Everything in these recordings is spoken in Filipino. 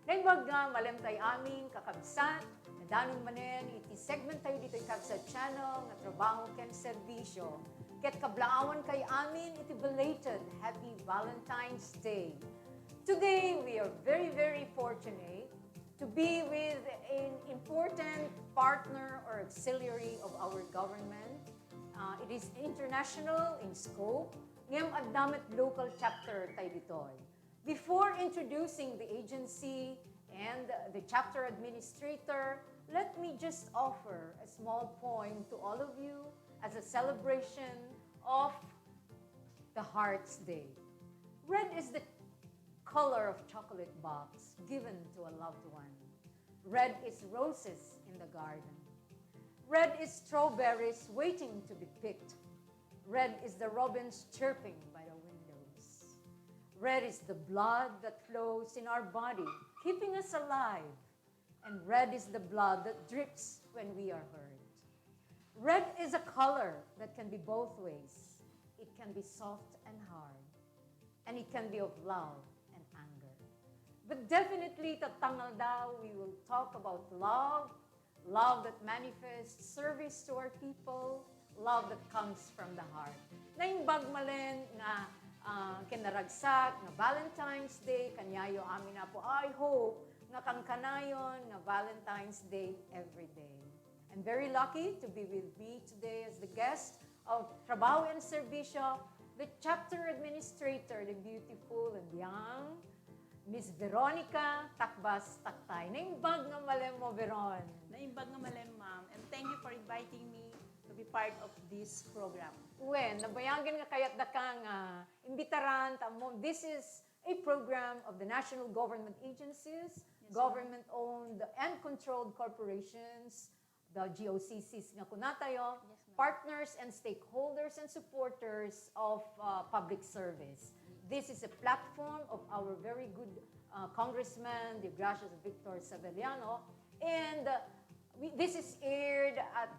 Kaimbag nga malem tayo aming kakabsat, nadanong manen, iti segment tayo dito kakabsat channel, nga trabaho ken serbisyo. Ket kablaawan kay amin, iti belated Happy Valentine's Day. Today, we are very, very fortunate to be with an important partner or auxiliary of our government. It is international in scope, ngayong addamet local chapter tayo ditoy. Before introducing the agency and the chapter administrator, let me just offer a small point to all of you as a celebration of the Heart's Day. Red is the color of chocolate box given to a loved one. Red is roses in the garden. Red is strawberries waiting to be picked. Red is the robins chirping by the windows. Red is the blood that flows in our body, keeping us alive. And red is the blood that drips when we are hurt. Red is a color that can be both ways. It can be soft and hard. And it can be of love and anger. But definitely, tatangal daw, we will talk about love, love that manifests service to our people, love that comes from the heart. Naimbag malen nga kinaragsak na Valentine's Day, kanyayo amin na po, I hope nga kangkanayon na Valentine's Day every day. I'm very lucky to be with me today as the guest of Trabaho and Serbisyo, the chapter administrator, the beautiful and young Miss Veronica Takbas Taktay. Naimbag nga malem mo, Veron. Naimbag nga malem, ma'am. And thank you for inviting me to be part of this program. When, nabayagan nga kayat da kang imbitaran, tamo, this is a program of the national government agencies, yes, government-owned and controlled corporations, the GOCCs nga kunatayo, yes, partners and stakeholders and supporters of public service. This is a platform of our very good Congressman, the gracious Victor Saveliano, and this is aired at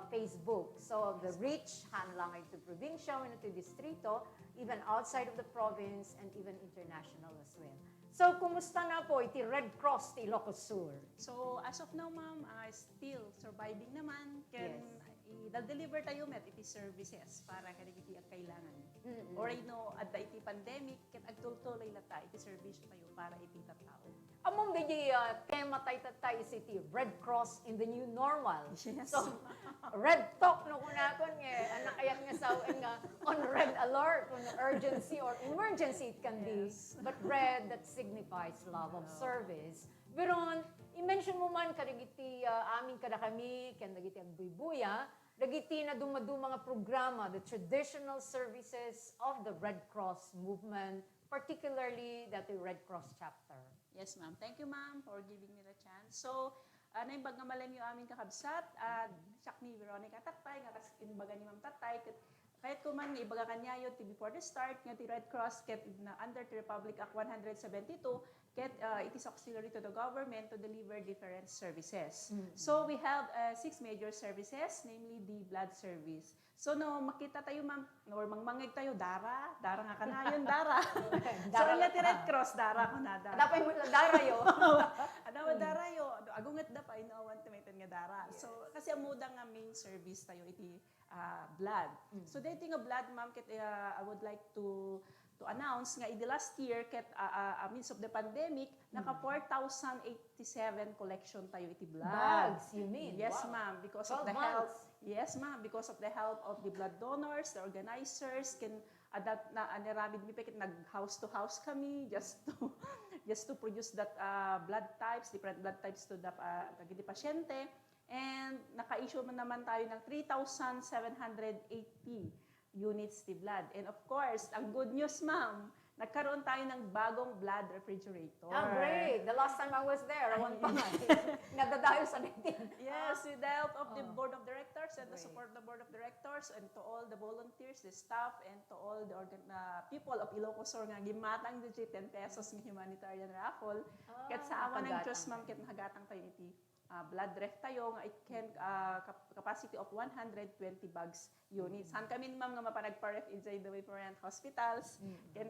Facebook. So the reach, hanlang ito probinsya, ito distrito, even outside of the province and even international as well. So, kumusta na po iti Red Cross ti Ilocos Sur? So, as of now, ma'am, still surviving naman. Can i-deliver tayo met iti services para kanagiti ang kailangan. Or I know, at the iti pandemic, ket agtultuloy lata iti service tayo para iti tao. Among the tema tayo is iti Red Cross in the new normal. Yes. So, red talk no kunakon nga, anak kayat nga sa on red alert, on urgency or emergency it can be. But red, that signifies love of service. Veron, i-mention mo man kadagiti amin kada kami, kadagiti agbuy-buya, dagiti na dumadu mga programa, the traditional services of the Red Cross movement, particularly that the Red Cross chapter. Yes, ma'am. Thank you, ma'am, for giving me the chance. So, naimbag nga malem yung aming kakabsat, siyak ni Veronica Taktay, nga inbaga ni Ma'am Taktay, kahit kuman nga ibaga kanya yun, before the start, nga ti Red Cross, ket under the Republic Act 172, ket it is auxiliary to the government to deliver different services. So we have 6 major services, namely the blood service. So no, makita tayo ma'am, or mangmangig tayo, dara nga kanayon, dara. So nga ti Red Cross, dara ko na, dara. Dapay mo dara yo. Adawa dara yo, agungat dapay, inawan tamitan nga dara. So kasi amuda nga main service tayo iti blood. So dating a blood, ma'am, I would like to announce nga in the last year amidst of the pandemic, naka 4,087 collection tayo iti blood. Bags, you mean? Yes, wow. ma'am, because of the help. Yes, ma'am, because of the help of the blood donors, the organizers, can adapt na aniramid mi pekit nag house to house kami just to produce that blood types, different blood types to the pasyente. And naka-issue naman tayo ng 3,780 units of blood. And of course, ang good news, ma'am, nagkaroon tayo ng bagong blood refrigerator. Ah, great. The last time I was there, I went by. Nadadayo sa natin. Yes, with the help of the board of directors and the support of the board of directors and to all the volunteers, the staff, and to all the people of Ilocos Sur nga gimatang the 10 pesos ng humanitarian raffle. Kat sa awan ng Diyos, ma'am, kat nakagatang tayo iti blood ref tayo nga it can capacity of 120 bags units. Han kami ma'am nga mapanagpa-ref inside the different hospitals. Ken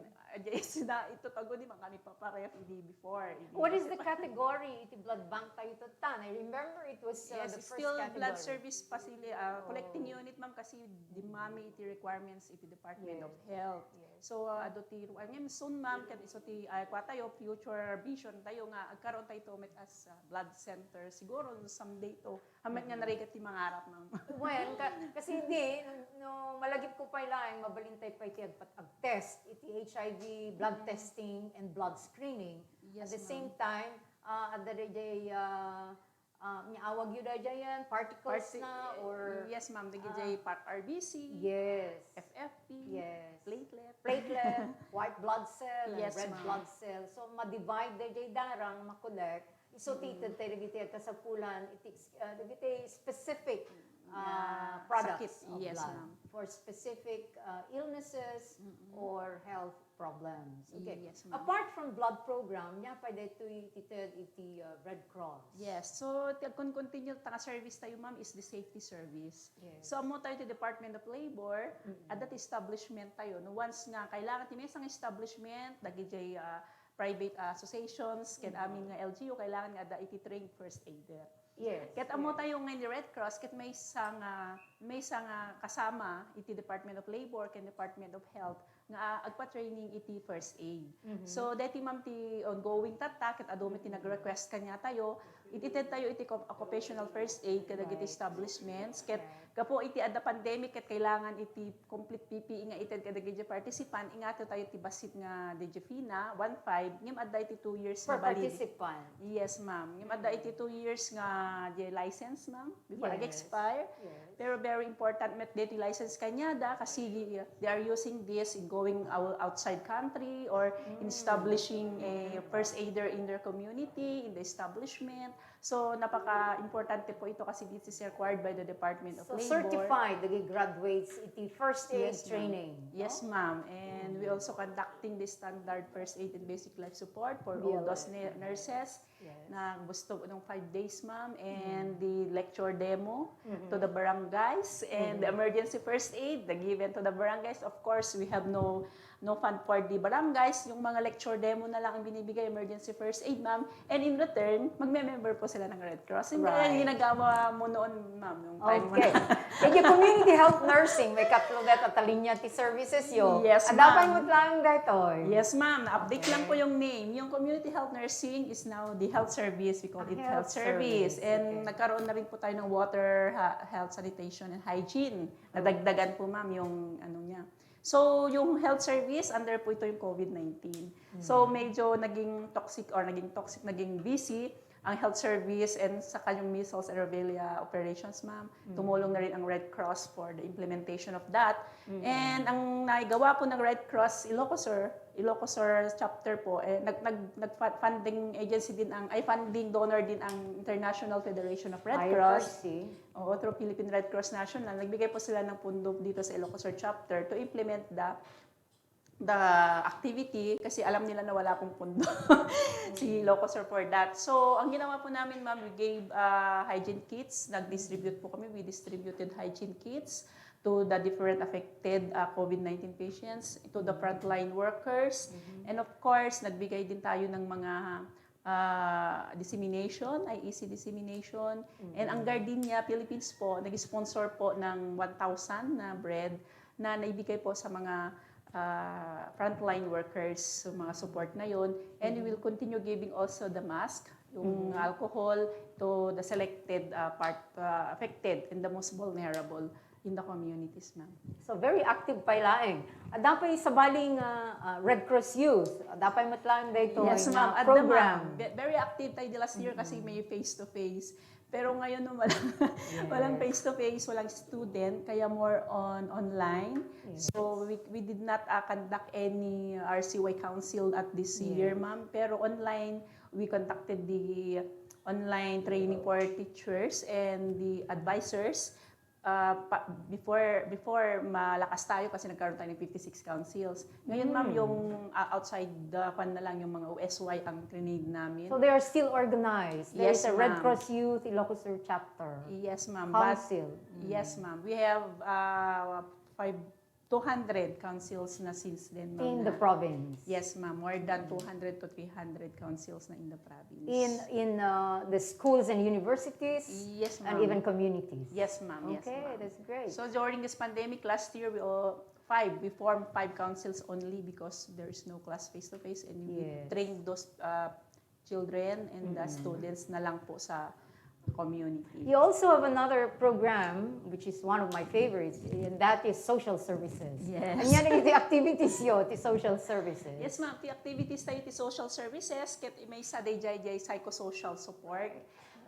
na ito tago di man kami paparef idi before. What is the category? Iti blood bank tayo tan. I remember it was Yes, the first still category. blood service facility collecting unit ma'am kasi di mami iti requirements iti Department of Health. So ado ti ngayon soon ma'am ken iso ti kwa tayo future vision tayo nga agkaron tayo to met as blood center siguro someday to hamet nga narigat ti mangarap ma'am. Well, kasi hindi, no, malagip ko pa lang, mabalintay pa iti ag-test, iti HIV blood testing and blood screening. Yes, At the ma'am. same time, at the day, niawag yun na dyan, particles na, or... Yes ma'am, dagi part RBC, Yes. FFP, Yes. platelet. Platelet, white blood cell, and Yes, red ma'am. blood cell. So, ma-divide na dyan darang, makolek. Isotated tayo dagiti at kasapulan, dagiti specific products sakit. of Yes, blood ma'am. for specific illnesses or health problems. Okay. Yes, ma'am. Apart from blood program, nya pa dito iti Red Cross. Yes. So, kung continue ta service tayo, ma'am, is the safety service. Yes. So, amo tayo ti Department of Labor, at that establishment tayo. No, once nga, kailangan ti may isang establishment, dagi private associations, ken amin nga LGU, kailangan nga da iti-train first aider. Yes. Ket amo tayo ngayon ni Red Cross, ket may isang kasama iti Department of Labor ken Department of Health nga agpa-training iti first aid. So deti ma'am ti ongoing tata ket adumi ti nag-request kanya tayo, itited tayo iti occupational first aid kadagiti establishments ket kapo iti adda pandemic ket kailangan iti complete PPE nga ited kadagiti participant ingato tayo ti basit nga DGFINA 15 ngem adda iti 2 years Per nga valid. participant. Yes, ma'am. Ngem adda iti 2 years nga di license, ma'am, before Yes. nag-expire. Yes. Pero very important met dati license kanya da kasi they are using this in going outside country or in establishing a first aider in their community, in the establishment. So napaka-importante po ito kasi this is required by the Department of So, Labor. certified, the graduates, iti first aid Yes, ma'am. training. Yes, ma'am. And we also conducting the standard first aid and basic life support for all those nurses Yes. na gusto ng 5 days, ma'am. And the lecture demo to the barangays and the emergency first aid, the given to the barangays. Of course, we have no fund for the barangays. Yung mga lecture demo na lang ang binibigay, emergency first aid, ma'am. And in return, magme-member po sila ng Red Cross. And Right. yung ginagawa mo noon, ma'am, yung time mo Okay. Iti community health nursing, may katlodet at alinya ti services yo. Yes, Adapay ma'am. mo lang detoy. Yes, ma'am. Na-update lang po yung name. Yung community health nursing is now the health service. We call it Health health service. service. And Okay. nagkaroon na rin po tayo ng water, health, sanitation, and hygiene. Nadagdagan po, ma'am, yung ano niya. So, yung health service, under po ito yung COVID-19. So, medyo naging toxic, naging busy ang health service and sa kanyang measles and rubella operations, ma'am. Tumulong na rin ang Red Cross for the implementation of that. And ang naigawa po ng Red Cross Ilocos chapter po, nag-funding agency din funding donor din ang International Federation of Red Cross. Oo, through Philippine Red Cross National. Nagbigay po sila ng pundo dito sa Ilocos chapter to implement the activity kasi alam nila na wala pong pundo si Ilocos for that. So, ang ginawa po namin, ma'am, we gave hygiene kits. Nag-distribute po kami. We distributed hygiene kits to the different affected COVID-19 patients, to the frontline workers. And of course, nagbigay din tayo ng mga dissemination, IEC dissemination. And ang Gardenia Philippines po, nag-sponsor po ng 1,000 na bread na naibigay po sa mga frontline workers, so mga support na yon. And we will continue giving also the mask, yung alcohol to the selected affected and the most vulnerable in the communities, ma'am. So, very active pa ilaing. Adapay sa baling Red Cross Youth. Adapay matlang dito Yes, ma'am. At program. Very active tayo last year kasi may face-to-face. Pero ngayon no, walang face-to-face, walang student, kaya more on online. Yes. So we did not conduct any RCY council at this year, ma'am. Pero online, we conducted the online training for teachers and the advisors before malakas tayo kasi nagkaroon tayo ng 56 councils. Ngayon, ma'am, yung outside the kwan na lang yung mga OSY ang grenade namin. So they are still organized. There Yes, is a Red ma'am. Cross Youth Ilocos Sur chapter. Yes, ma'am. Council. Yes, ma'am. We have 200 councils na since then, ma'am. In the province. Yes, ma'am. More than 200 to 300 councils na in the province. In the schools and universities. Yes, ma'am. And even communities. Yes, ma'am. Yes, Okay, ma'am. that's great. So during this pandemic last year, we formed 5 councils only because there is no class face-to-face, and we Yes. trained those children and the students na lang po sa community. You also have another program, which is one of my favorites, and that is social services. Yes. And yan ang iti activities yo, ti social services. Yes, ma'am. The activities tayo ti social services, ket may sa day psychosocial support,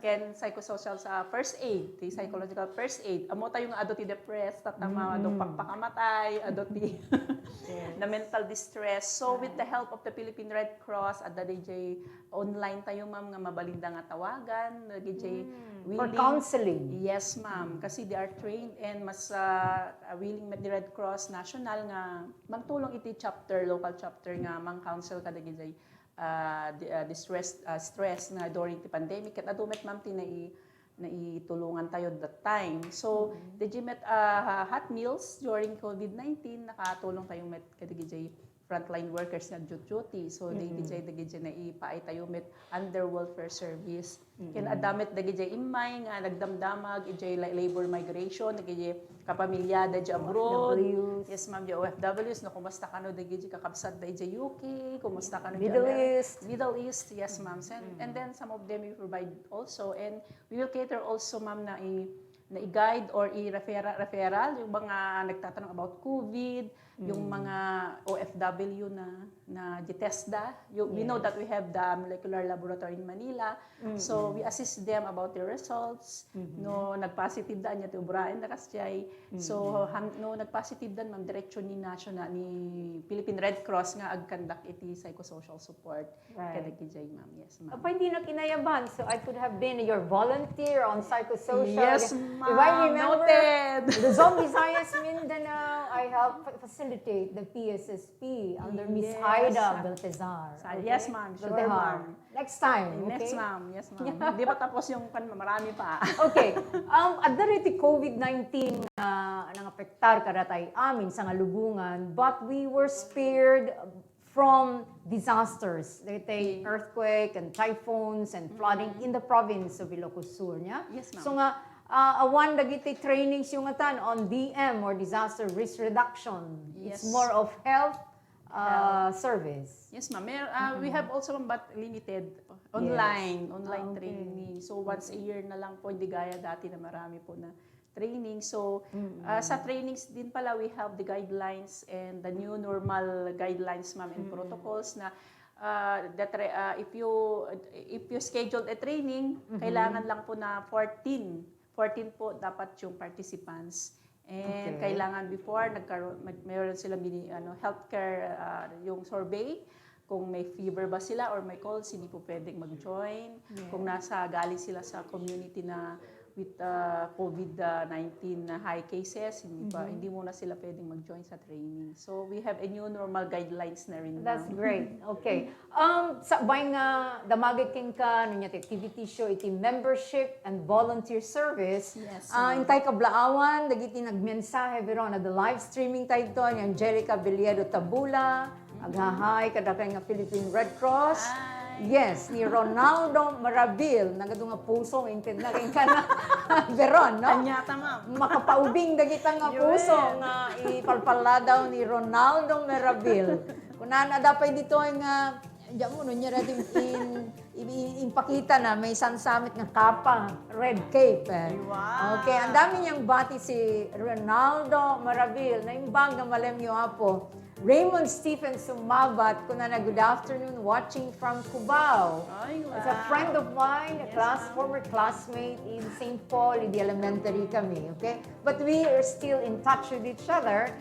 ken psychosocial sa first aid, ti psychological first aid. Amo tayo nga ado ti depressed, tatama ado pagpakamatay, ado ti na mental distress. So with the help of the Philippine Red Cross at the DJ online tayo, ma'am, nga mabalinda nga tawagan, DJ For counseling. Yes, ma'am. Kasi they are trained and mas willing the Red Cross National nga magtulong iti chapter, local chapter nga mang-counsel kada DJ stress na during the pandemic. At adumet, ma'am, naitulungan tayo that time. So, the met hot meals during COVID-19, nakatulong tayong met kada frontline workers na duty. So, they na ipaay tayo met under welfare service. Kinadamit dagijay imay nga nagdamdamag, ijay labor migration, dagijay kapamilya dagijay abroad. OFWs. Yes, ma'am, yung OFWs, no, kumusta ka no, dagijay kakabsat dagijay UK, kumusta ka no, Middle East. Middle East, yes, ma'am. And then some of them we provide also, and we will cater also, ma'am, na i-guide or i-referral yung mga nagtatanong about COVID, yung mga OFW na detesda. We know that we have the molecular laboratory in Manila. So we assist them about their results. No, nag-positive daan niya ti ubrain na kasyay. So no, nag-positive daan, ma'am, direksyon ni Philippine Red Cross nga ag-conduct iti psychosocial support. Right. Kada kijay, ma'am. Yes, ma'am. Apa, hindi na kinayaban. So I could have been your volunteer on psychosocial. Yes, If I ma'am. remember, Noted. Luzon, Visayas, Mindanao, I helped facilitate the PSSP under Miss Yes. Aida Beltezar. Yes, ma'am. Sure, Beltezar. ma'am. Next time, okay? Yes, ma'am. Yes, ma'am. Hindi pa tapos yung marami pa. Okay. At dariti COVID-19 na nangapektar karatay amin sa ngalubungan, but we were spared from disasters. They earthquake and typhoons and flooding in the province of Ilocos Sur. Yeah? Yes, ma'am. So nga, awan dagiti trainings yung atan on DM or disaster risk reduction. Yes. It's more of health service. Yes, ma'am. We have also, but limited online training. So once a year na lang po, hindi gaya dati na marami po na training. So sa trainings din pala, we have the guidelines and the new normal guidelines, ma'am, and protocols na if you scheduled a training, kailangan lang po na 14 po dapat yung participants. And kailangan before mayroon silang healthcare yung survey, kung may fever ba sila or may colds, hindi po pwedeng mag-join. Kung galing sila sa community na with COVID-19 na high cases, hindi muna sila pwedeng mag-join sa training. So we have a new normal guidelines na rin. That's great. Okay. Sa bay nga damagit king ka nunya activity show iti membership and volunteer service. Yes. Intay kablaawan dagiti nagmensahe biro na the live streaming tayo to ni Angelica Villiedo Tabula, aghahay kadakay nga Philippine Red Cross. Hi. Yes, ni Ronaldo Marabil, nagado nga puso inted na rin ka na Veron, no? Anyata, ma'am. Makapaubing dagita nga puso nga ipalpala daw ni Ronaldo Marabil. Kunan adapay dito nga diyan mo no niya rin impakita na may sansamit nga kapa, red cape. Wow. Okay, ang dami niyang bati si Ronaldo Marabil. Naimbang nga malemyo apo. Raymond Stephen Sumabat, kuna na good afternoon, watching from Cubao. Ay, wow. It's a friend of mine, former classmate in St. Paul, in the elementary kami, okay? But we are still in touch with each other,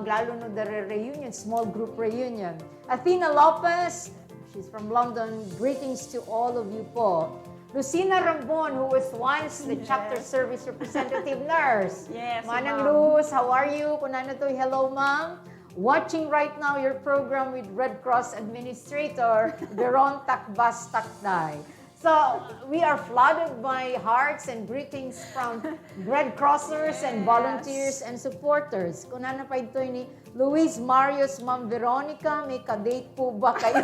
lalo no the reunion, small group reunion. Athena Lopez, she's from London, greetings to all of you po. Lucina Rambon, who was once the chapter service representative nurse. Yes, Manang ma'am. Luz, how are you? Kunana to, hello, ma'am. Watching right now your program with Red Cross Administrator, Veron Takbas Takday. So, we are flooded by hearts and greetings from Red Crossers and volunteers and supporters. Kunana pa ito ni Luis Marius, Ma'am Veronica, may kadate po ba kayo?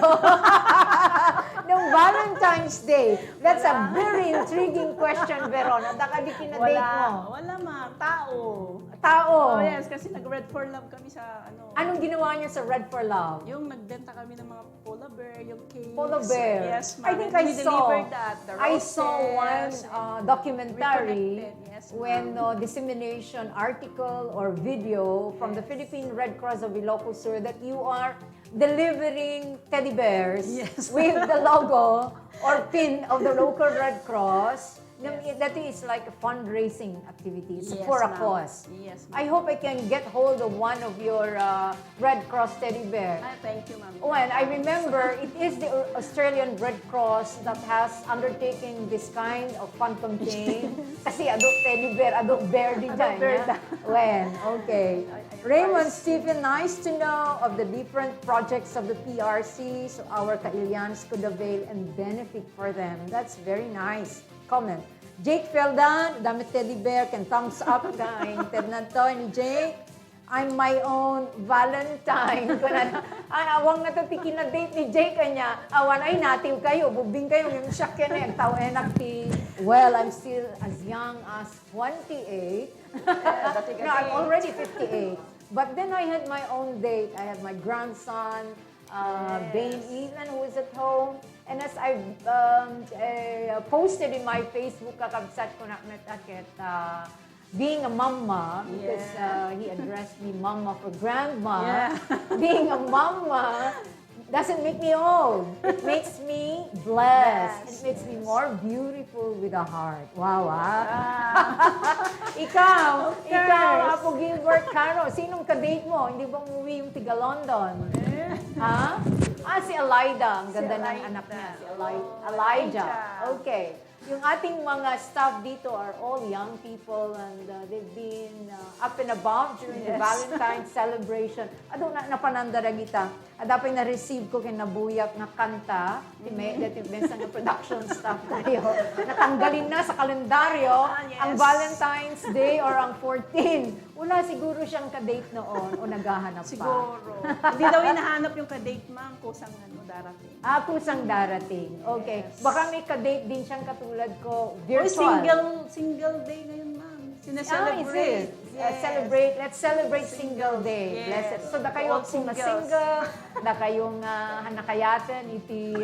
Nung Valentine's Day. That's a very intriguing question, Veron. At di kinadate mo. Wala ma'am. Tao. Tao. Oh yes, kasi nag-Red for Love kami sa ano. Anong ginawa niyo sa Red for Love? Yung nagbenta kami ng mga polar bear, yung cakes. Polar bear. Yes, ma'am. I think And I we saw. delivered that. The I roses, saw one documentary reconnected. Yes, when dissemination article or video from the Philippine Red Cross of Ilocos Sur that you are delivering teddy bears with the logo or pin of the local Red Cross. That is like a fundraising activity. It's for a ma'am. cause. Yes, I hope I can get hold of one of your Red Cross teddy bear. Thank you, ma'am. Well, I remember it is the Australian Red Cross that has undertaken this kind of fun campaign. Kasi adult teddy bear, adult bear din dyan. bear When, okay. Raymond Stephen, nice to know of the different projects of the PRC so our Kailians could avail and benefit for them. That's very nice. Comment. Jake Feldan, dami teddy bear, can thumbs up ka. Ted na to ni Jake. I'm my own Valentine. Awang na to tikin na date ni Jake kanya. Awan ay native kayo, bubing kayo, yung siya kene, tao enak ti. Well, I'm still as young as 28. No, I'm already 58. But then I had my own date. I had my grandson, Bane Ethan, who is at home. And as I posted in my Facebook, kakabsat ko na metakit, being a mama, because he addressed me mama for grandma. Being a mama doesn't make me old. It makes me blessed. It makes me more beautiful with a heart. Wow, ikaw, Apo Gilbert Caro, sinong kadate mo? Hindi ba umuwi yung tiga London? Ha? Si Elida. Ang ganda ng anak niya. Si Elijah. Okay. Yung ating mga staff dito are all young people and they've been up and about during the Valentine's celebration. Ado na napanandara kita. Dapat na-receive ko kay nabuyak na kanta. Dati besa nga production staff tayo. Natanggalin na sa kalendaryo ang Valentine's Day or ang 14. Wala siguro siyang kadate noon o naghahanap pa. Siguro. Hindi daw hinahanap yung kadate, ma'am. Kusang darating. Kusang darating. Okay. Baka may kadate din siyang katulad ko. Virtual. Single day ngayon, ma'am. Sineselebrate. Let's celebrate single day. Blessed. So, da kayong single, da kayong hanakayaten, iti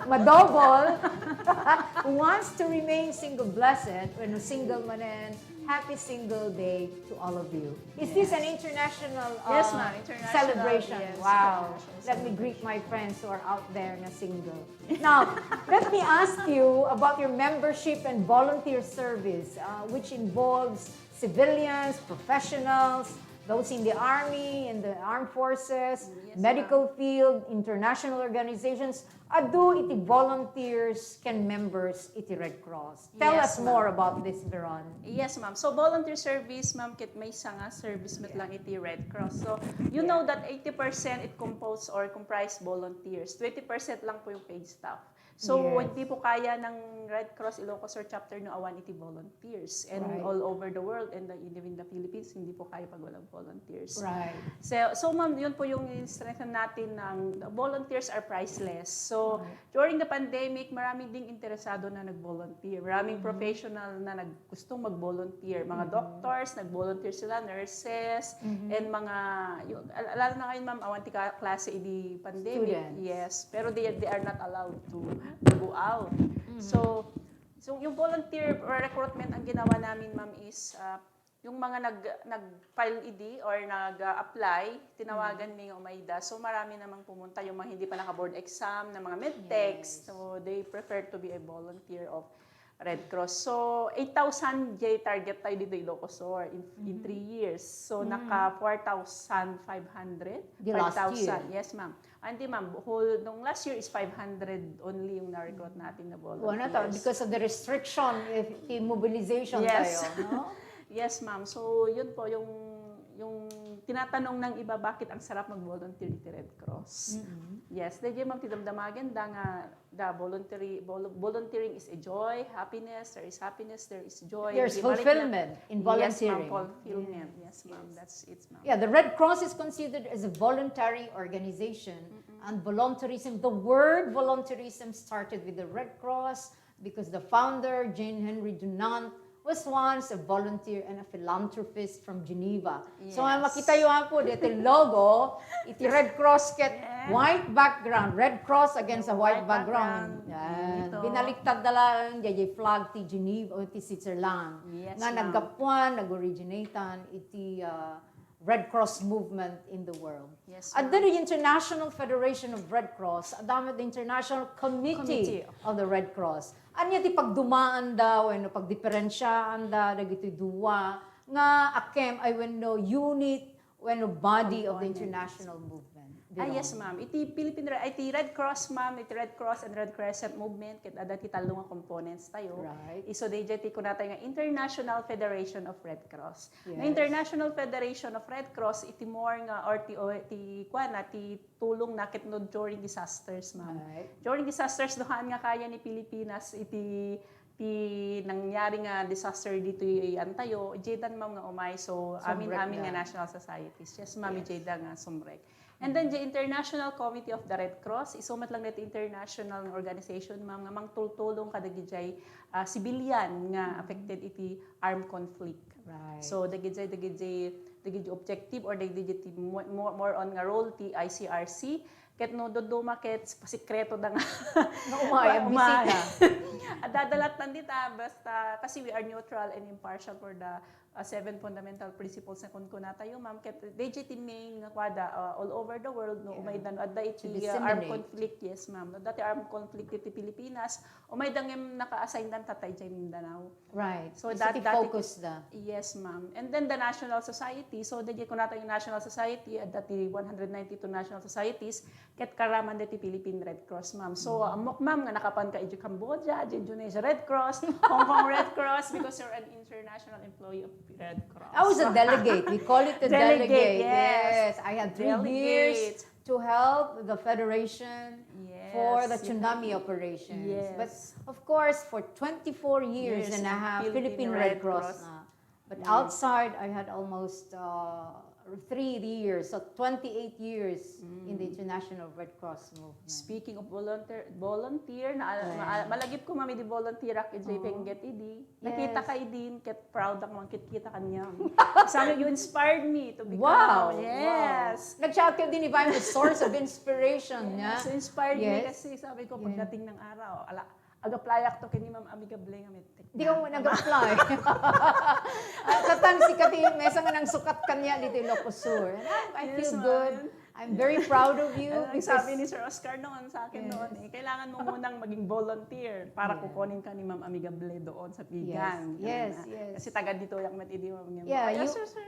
madouble, who wants to remain single, blessed, when single manen, happy single day to all of you. Is this an international, yes, ma'am, international celebration? Yes, Wow. Let me greet my friends who are out there na single. Now, let me ask you about your membership and volunteer service, which involves civilians, professionals, those in the Army, in the armed forces, medical field, international organizations. Adu iti volunteers can members iti Red Cross. Tell us more about this, Veron. Yes, ma'am. So, volunteer service, ma'am, kit may sanga service met lang iti Red Cross. So, you know that 80% it compose or comprise volunteers. 20% lang po yung paid staff. So, hindi po kaya ng Red Cross Ilocos Sur chapter no awan iti volunteers. And all over the world and even the Philippines, hindi po kaya pag walang volunteers. Right. So ma'am, yun po yung strengthen natin ng volunteers are priceless. So, during the pandemic, maraming ding interesado na nag-volunteer. Maraming professional na gustong mag-volunteer. Mga doctors, nag-volunteer sila, nurses, and mga, lalo na ngayon ma'am, awanti klase di pandemic. Students. Yes, pero they are not allowed to go out. So yung volunteer or recruitment ang ginawa namin ma'am is yung mga nag-file ID or nag-apply, tinawagan ni Umayda. So marami namang pumunta yung mga hindi pa naka-board exam na mga medtechs. So they prefer to be a volunteer of Red Cross. So, 8,000 J target tayo dito Ilocos Sur in 3 years. So, naka 4,500. The last 5,000. Yes, ma'am. Hindi, ma'am. Nung last year is 500 only yung na-recruit natin na volunteers. Because of the restriction, mobilization Yes. tayo, no? Yes, ma'am. So, yun po yung tinatanong ng iba, bakit ang sarap mag-volunteer dito Red Cross. Yes, dahil ma'am, tidamdamagan da volunteering is a joy, happiness, there is joy. There's fulfillment in volunteering. Yes, ma'am, fulfillment. Yes, ma'am, that's it, ma'am. Yeah, the Red Cross is considered as a voluntary organization, and voluntarism, the word voluntarism started with the Red Cross because the founder, Jane Henry Dunant, was once a volunteer and a philanthropist from Geneva. Yes. So, makita yun po, dito logo, iti Red Cross ket white background, Red Cross against a white background. Yan. Binaliktad lang, jay flag ti Geneva o ti Switzerland. Yes, nga nagkapuan, nag-originatan, iti Red Cross movement in the world. Yes, At the International Federation of Red Cross, adamit the International Committee of the Red Cross. Anya ti pagdumaan daw, pagdiferensyaan da, dagiti duwa, nga akem ay wenno unit, wenno body of the international movement. Yes, ma'am. Iti Red Cross, ma'am. Iti Red Cross and Red Crescent movement. Kita dati talong nga components tayo. Right. Iso dati ko natin nga International Federation of Red Cross. Yes. Nga International Federation of Red Cross, iti more nga, or ti tulong na kitno during disasters, ma'am. Right. During disasters, duhaan nga kaya ni Pilipinas, iti nangyari nga disaster dito yung tayo, Jaydan ma'am nga umay, so amin nga national societies. Yes, ma'am, Jaydan nga sumrek. And then, the International Committee of the Red Cross, isumat lang natin international organization, ma'am, nga mangtultulong kadagijay civilian nga affected iti armed conflict. Right. So, dagijay objective or dagijay more on nga role ti ICRC, ket no doduma ket pasikreto da nga umay bisita. At dadalatan dita basta kasi we are neutral and impartial for the 7 fundamental principles na kunkunata yung ma'am ket DJT main nga kwada all over the world no umay dan adda iti armed conflict. Yes, ma'am, no dati armed conflict iti Pilipinas umay dangem naka-assign dan tatay jay Mindanao. Right. So that focus da. Yes, ma'am. And then the National Society, so dati kunata yung National Society at dati 192 national societies ket karaman dati Philippine Red Cross, ma'am. So amok ma'am nga nakapan ka iti Cambodia, Indonesia Red Cross, Hong Kong Red Cross because you're an international employee of Red Cross. I was a delegate. We call it a delegate. Yes. I had 3 years to help the Federation for the tsunami operations. Yes. But of course, for 24 years and a half, Philippine Red Cross. But outside, I had almost 3 years, so 28 years in the International Red Cross movement. Speaking of volunteer malagip ko mami di volunteer ak iti pengget idi. Nakita ka idin ket proud ak man kita kanya. Sana you inspired me to become. Wow. Yes. Wow. Nag-shout ka din if I'm a source of inspiration. So inspired me kasi sabi ko pagdating ng araw, agaplayak to kini ma'am amigable nga met. Di ka mo nag-apply. Katang sikat yung mesa nga nang sukat kanya dito yung Ilocos Sur. I feel good. I'm very proud of you. Sabi ni Sir Oscar noon sa akin noon, kailangan mo munang maging volunteer para kukunin ka ni Ma'am Amigable doon sa Pigan. Yes. Kasi taga dito yung matidi mo.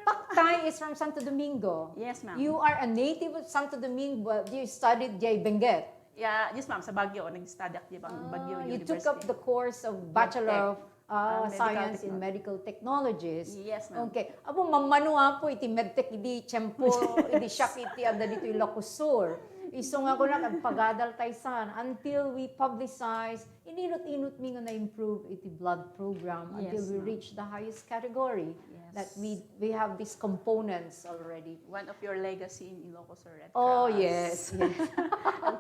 Paktay is from Santo Domingo. Yes, ma'am. You are a native of Santo Domingo. You studied J. Benguet. Yeah, yes ma'am, sa Baguio, nag-study ako sa Baguio University. You took up the course of Bachelor of Science in Medical Technologies. Yes, ma'am. Okay. Abo, mamanua po, iti medtech, iti tiyempo, iti siyak, iti ada dito yung Ilocos Sur. Iso nga ko na, nagpagadal tayo san, until we publicize, ininot-inot mi nga na-improve iti blood program until we reach the highest category. That we have these components already. One of your legacy in Ilocos Sur Red Cross. Oh, yes. And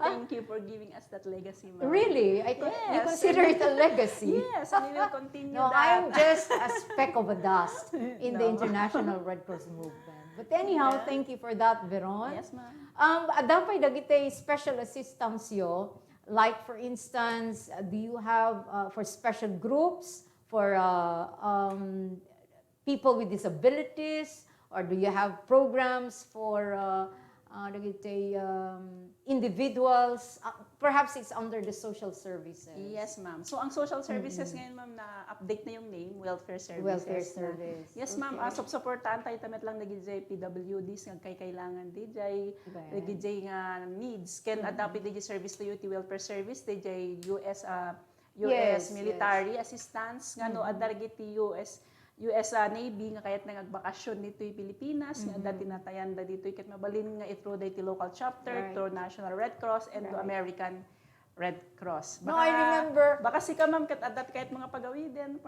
thank you for giving us that legacy, ma'am. Really? You consider it a legacy? Yes, and we will continue No, that. I'm just a speck of a dust in the International Red Cross movement. But anyhow, thank you for that, Veron. Yes, ma'am. Adapay dagite special assistance yo. Like, for instance, do you have for special groups, for people with disabilities, or do you have programs for dagiti individuals, perhaps it's under the social services. Yes, ma'am. So, ang social services ngayon, ma'am, na-update na yung name, welfare services. Welfare na. service. Yes, ma'am. Okay. Supportahan tayo tamet lang nagijay PWDs nga kay kailangan DJ, Right. nagijay nga needs. Can adapt DJ service to UT welfare service, DJ US Yes, military assistance, nga no adargiti US Navy nga kayat nagbakasyon dito yung Pilipinas, nga dati natayanda dito ket mabalin nga through the local chapter, Right. through National Red Cross and to Right. American Red Cross. No, I remember. Baka si ka ma'am ket adat kahit mga pagawiden.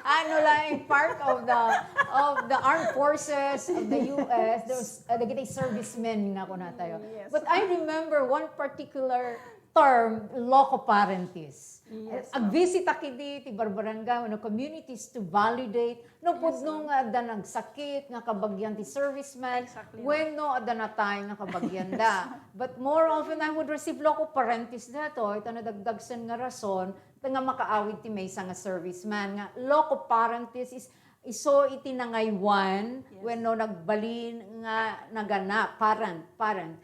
Ano lang, part of the armed forces of the US, there's dagiti servicemen nga ko na tayo. Yes. But I remember one particular term, loco parentis. Yes, Ag-visit akidi ti barbarangay no communities to validate no pudno nga adda nagsakit nga kabagyan ti serviceman Exactly. when no adda na tayo nga kabagyan da. But more often I would receive loco parentis dato ito nadagdagsan nga rason nga makaawid ti maysa nga serviceman nga loco parentis is iso iti nangaywan when no nagbalin nga naganap parent.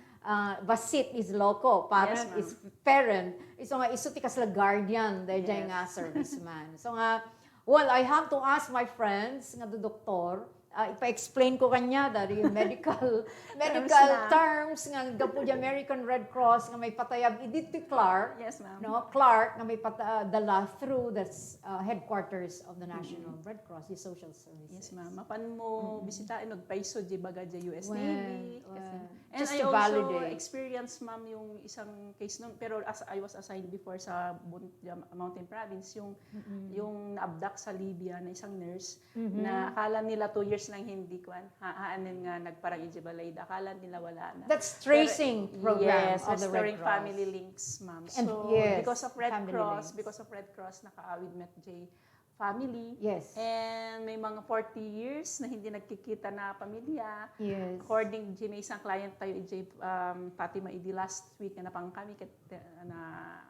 Basit is loco, parent Yes, is parent. So nga iso ti kasla guardian dayjay Yes. nga serviceman. So nga well, I have to ask my friends nga do doktor, ipa-explain ko kanya dari medical terms nga gapo di American Red Cross nga may patayab idit ti Clark. Yes, ma'am. No, Clark nga may dala through the headquarters of the National Red Cross, the social services. Yes, ma'am. Mapan mo bisitahin pagpaiso di baga di US Well, Navy. well, And just I to also validate. experienced, ma'am, yung isang case nun, pero as I was assigned before sa Mountain Province, yung na-abduct sa Libya na isang nurse, na akala nila 2 years lang hindi kwan, haanin nga nagparang ijibalay, akala nila wala na. That's tracing program Yes, of the Red restoring Cross. family links, ma'am. And So, yes, because of Red family Cross, links. nakaawid met J family. Yes. And may mga 40 years na hindi nagkikita na pamilya. Yes. According to may isang client tayo, Fatima Idi last week na napang kami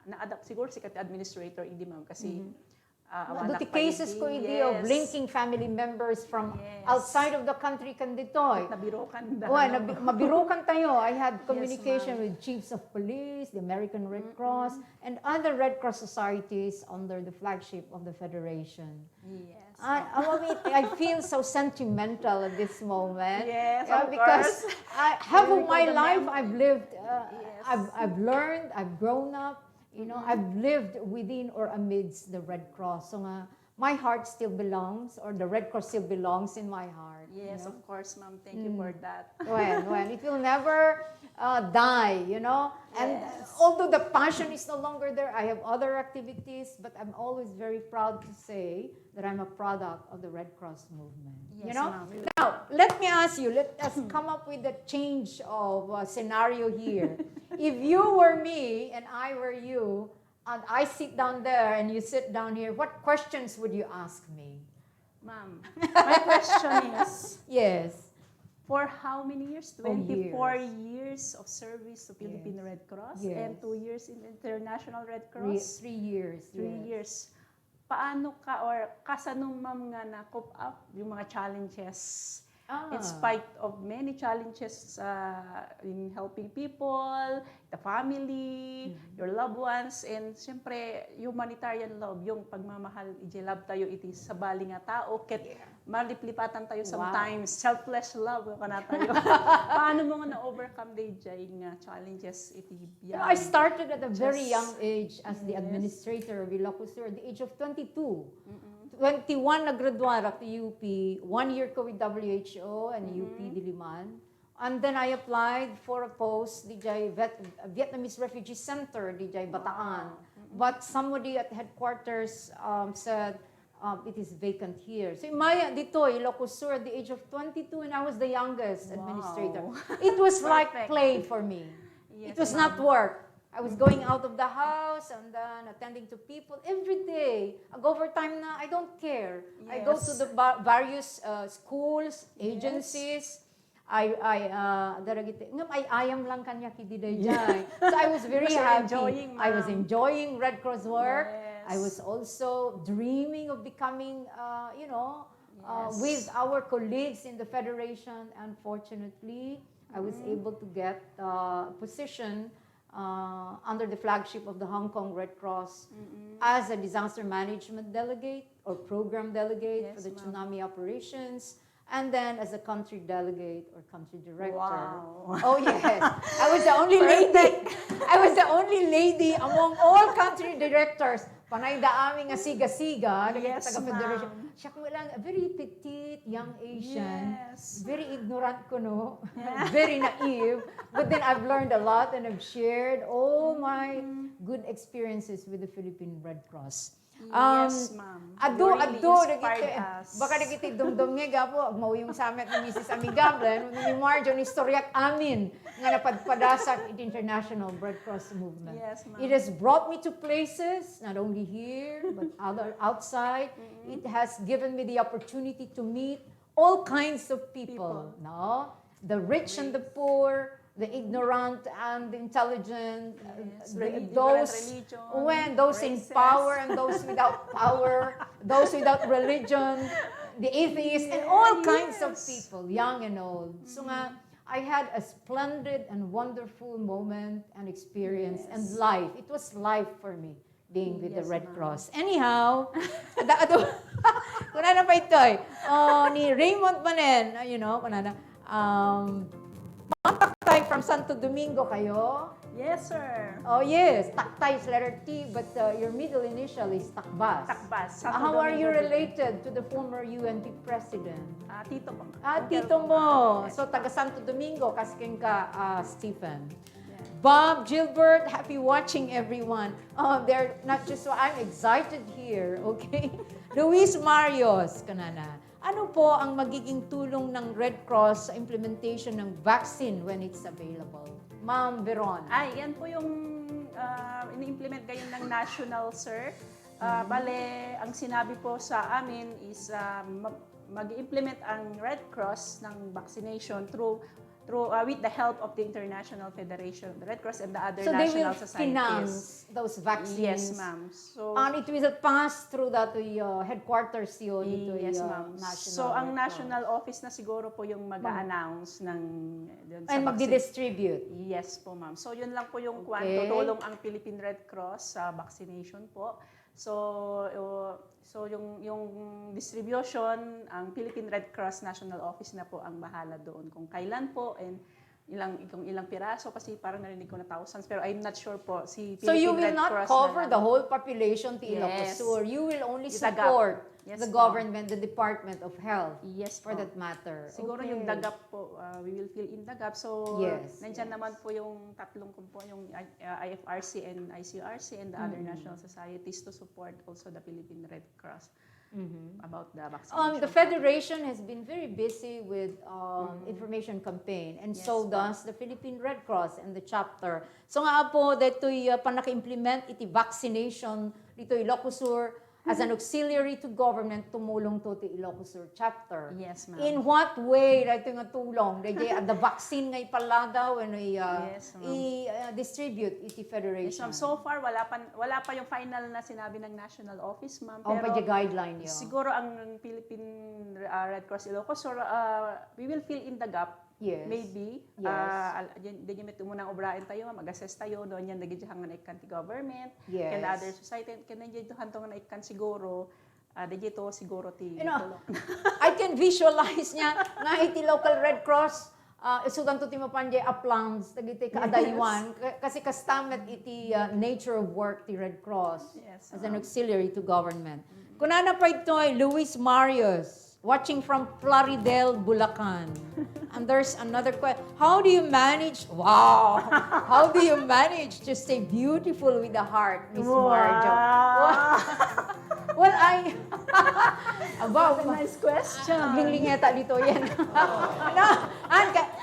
na-adapt siguro si kati administrator Idi ma'am kasi The cases ko hindi of linking family members from Yes. outside of the country kan ditoy. nabirokan da. Mabirukan tayo. I had communication ma'am. with chiefs of police, the American Red Cross, and other Red Cross societies under the flagship of the Federation. Yes. I feel so sentimental at this moment. Yes, of because course. half of We my recall the life memory. I've lived, Yes. I've learned, I've grown up, I've lived within or amidst the Red Cross. So nga, my heart still belongs, or the Red Cross still belongs in my heart. Yes, of course, ma'am. Thank you for that. When it will never die, And Yes. although the passion is no longer there, I have other activities, but I'm always very proud to say that I'm a product of the Red Cross movement. Yes, ma'am. Now, let me ask you, let us come up with a change of scenario here. If you were me and I were you, and I sit down there and you sit down here, what questions would you ask me? Ma'am, my question is, Yes. for how many years? Oh, 24 years of service to Philippine Red Cross and Yes. 2 years in International Red 3 Cross. years. 3 yes. years. Paano ka or kasanong ma'am nga na cope up yung mga challenges in spite of many challenges in helping people, the family, your loved ones, and siyempre humanitarian love, yung pagmamahal, love tayo iti sa bali nga tao, ket maliplipatan tayo sometimes, selfless love ka na tayo. Paano mo nga na-overcome day nga challenges iti You know, I started at a very young age as the administrator of Ilocos Sur at the age of 22. 21 naggraduar at the UP, 1 year ko with WHO and UP Diliman. And then I applied for a post DJ Vietnamese Refugee Center DJ Bataan. But somebody at headquarters said it is vacant here. So Maya dito Ilocos Sur at the age of 22 and I was the youngest administrator. It was like play for me. Yes, It was not work. I was going out of the house and then attending to people every day. Overtime na, I don't care. I go to the various schools, agencies. I ayam lang kanya kididay jay. So I was very happy. I was enjoying Red Cross work. Yes. I was also dreaming of becoming, with our colleagues in the Federation. Unfortunately, I was able to get a position under the flagship of the Hong Kong Red Cross as a disaster management delegate or program delegate for the tsunami operations, and then as a country delegate or country director. Wow. Oh yes, I was the only lady. I was the only lady among all country directors. Panay da aming nga siga-siga, Yes, taga-federation. ma'am. Siya ko lang, very petite, young Asian. Yes. Very ignorant ko, no? Very naive. But then I've learned a lot and I've shared all my good experiences with the Philippine Red Cross. Yes, ma'am. Ado, You really inspired us. baka nagiti dumdum nga po, mo yung summit ni Mrs. Amigable, ni Marjo, ni istoryak amin, nga napadpadasak it International Red Cross Movement. Yes, ma'am. It has brought me to places, not only here, but outside. It has given me the opportunity to meet all kinds of people. No? The rich and the poor, the ignorant and the intelligent, those in races. power and those without power, those without religion, the atheists, and all kinds of people, young and old. So nga, I had a splendid and wonderful moment and experience and life. It was life for me being with the Red Cross. Anyhow, kunana pa ito ni Raymond Manen, kunana, Taktay from Santo Domingo kayo? Yes, sir. Oh, yes. Taktay is letter T, but your middle initial is Takbas. Takbas. How are you related to the former UNP president? Tito po. Tito mo. So, taga Santo Domingo, kasking ka, Stephen. Yeah. Bob, Gilbert, happy watching everyone. They're not just so, I'm excited here, okay? Luis Marios, kanana. Ano po ang magiging tulong ng Red Cross sa implementation ng vaccine when it's available? Ma'am Veron. Yan po yung ini-implement kayo ng national, sir. Bale, ang sinabi po sa amin is mag-implement ang Red Cross ng vaccination through with the help of the International Federation, the Red Cross and the other national societies. So they will finance those vaccines? Yes, ma'am. So, and it will pass through that headquarters yun? Yes, ma'am. So, ang national office na siguro po yung mag-a-announce ng and magdi-distribute? Yes po, ma'am. So, yun lang po yung tulong ang Philippine Red Cross sa vaccination po. So yung distribution, ang Philippine Red Cross National Office na po ang bahala doon kung kailan po and ilang piraso kasi parang narinig ko na thousands pero I'm not sure po si Philippine Red Cross. So you will not cover the whole population to Ilocos Sur. You will only support the government, the Department of Health. Yes, for that matter. Siguro yung dagap po, we will fill in dagap. So nandiyan naman po yung tatlong yung IFRC and ICRC and the other national societies to support also the Philippine Red Cross. About the vaccination. The Federation has been very busy with information campaign and so does the Philippine Red Cross and the chapter. So nga po, dito'y panaka-implement iti vaccination dito Ilocos Sur as an auxiliary to government, tumulong to ti Ilocos Sur chapter. Yes, ma'am. In what way dito nga tulong? The vaccine nga ipaladaw and i-distribute iti Federation. Yes, ma'am. So far, wala pa yung final na sinabi ng national office, ma'am. Pero pa guideline yun. Siguro ang Philippine Red Cross Ilocos Sur, we will fill in the gap. Yes. Maybe. Yes. Diyan yung munang obrain tayo, mag-assess tayo, doon yan nagidyahan nga ikan ti government, yes. Can other society, can nandiyan ito hantong nga ikan siguro, diyan ito siguro ti tulong. I can visualize niya nga iti local Red Cross, isudan to ti mapanjay applause, tagiti kaadaywan, kasi kastamet iti nature of work ti Red Cross as an auxiliary to government. Kunana pa ito ay Luis Marios, watching from Plaridel, Bulacan. And there's another question. How do you manage? Wow! How do you manage to stay beautiful with the heart, Miss Marjo? Well, That's a nice question. Linglingeta dito yan.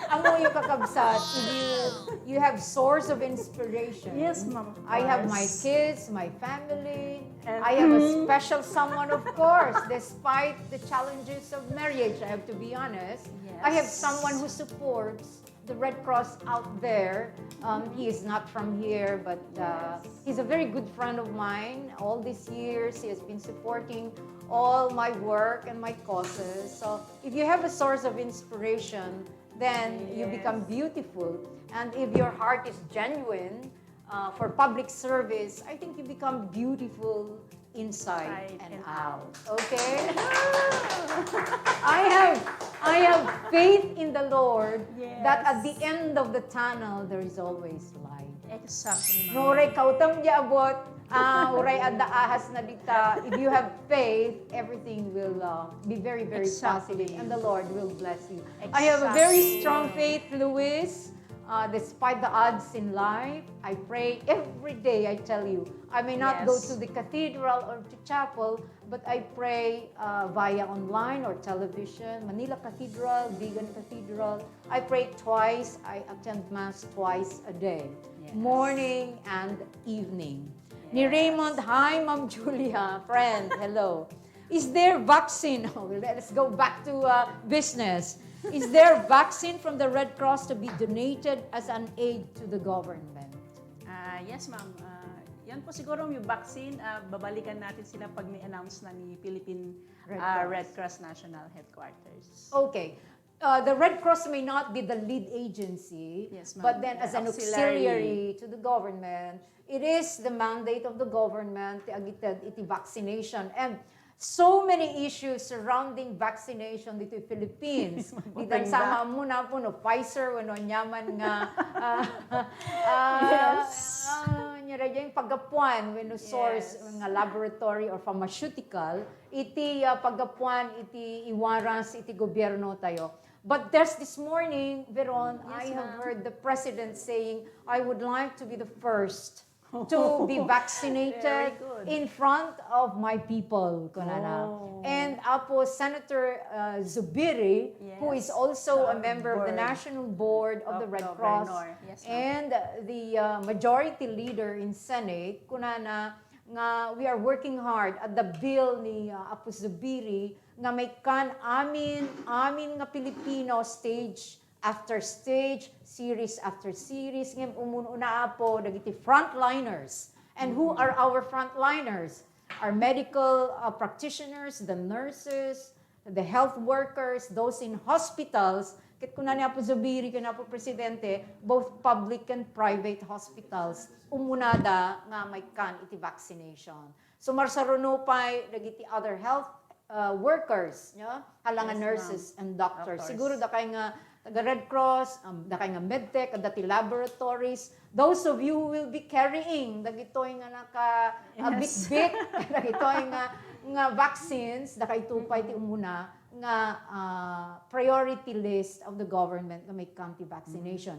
Amo yung kakabsat. You have source of inspiration. Yes, ma'am. I have my kids, my family. I have a special someone, of course, despite the challenges of marriage, I have to be honest. Yes. I have someone who supports the Red Cross out there. He is not from here, but he's a very good friend of mine. All these years, he has been supporting all my work and my causes. So if you have a source of inspiration, then you become beautiful. And if your heart is genuine for public service, I think you become beautiful inside and out. Okay? I have faith in the Lord that at the end of the tunnel, there is always light. Exactly, ma'am. Nuray kautam niya abot, uray adda ahas na dita. If you have faith, everything will be very, very positive, and the Lord will bless you. I have a very strong faith, Luis. Despite the odds in life, I pray every day, I tell you. I may not go to the cathedral or to chapel, but I pray via online or television, Manila Cathedral, Vegan Cathedral. I pray twice. I attend Mass twice a day, morning and evening. Ni Raymond, hi, Ma'am Julia, friend, hello. Is there vaccine? Oh, let's go back to business. Is there vaccine from the Red Cross to be donated as an aid to the government? Yes, ma'am. Yan po siguro yung vaccine, babalikan natin sila pag may announce na ni Philippine Red Cross National Headquarters. Okay. The Red Cross may not be the lead agency, but then as an auxiliary to the government, it is the mandate of the government to agitate iti vaccination. And so many issues surrounding vaccination dito sa Philippines. Ditang sama mo na po no Pfizer wano nyaman nga yung pagapuan when source nga laboratory or pharmaceutical iti pagapuan iti iwaras iti gobyerno tayo. But there's this morning, Veron, I have heard the president saying, I would like to be the first to be vaccinated in front of my people. And Apo Senator Zubiri, who is also a member of the National Board of the Red Cross, and the majority leader in Senate, kunana, nga we are working hard at the bill ni Apo Zubiri nga may kan amin nga Pilipino stage after stage, series after series, ngem umununa po dagiti frontliners. And who are our frontliners? Our medical practitioners, the nurses, the health workers, those in hospitals. Kit kuna niya po Zubiri, kana po Presidente, both public and private hospitals, umunada nga may kan iti vaccination. So marsarunupay dagiti other health workers, halangan nurses and doctors. Siguro da kay nga the Red Cross, dakay nga medtech, dati laboratories, those of you who will be carrying dagitoy nga naka bit-bit, dagitoy nga vaccines, dakay tupay ti umuna nga priority list of the government nga may county vaccination.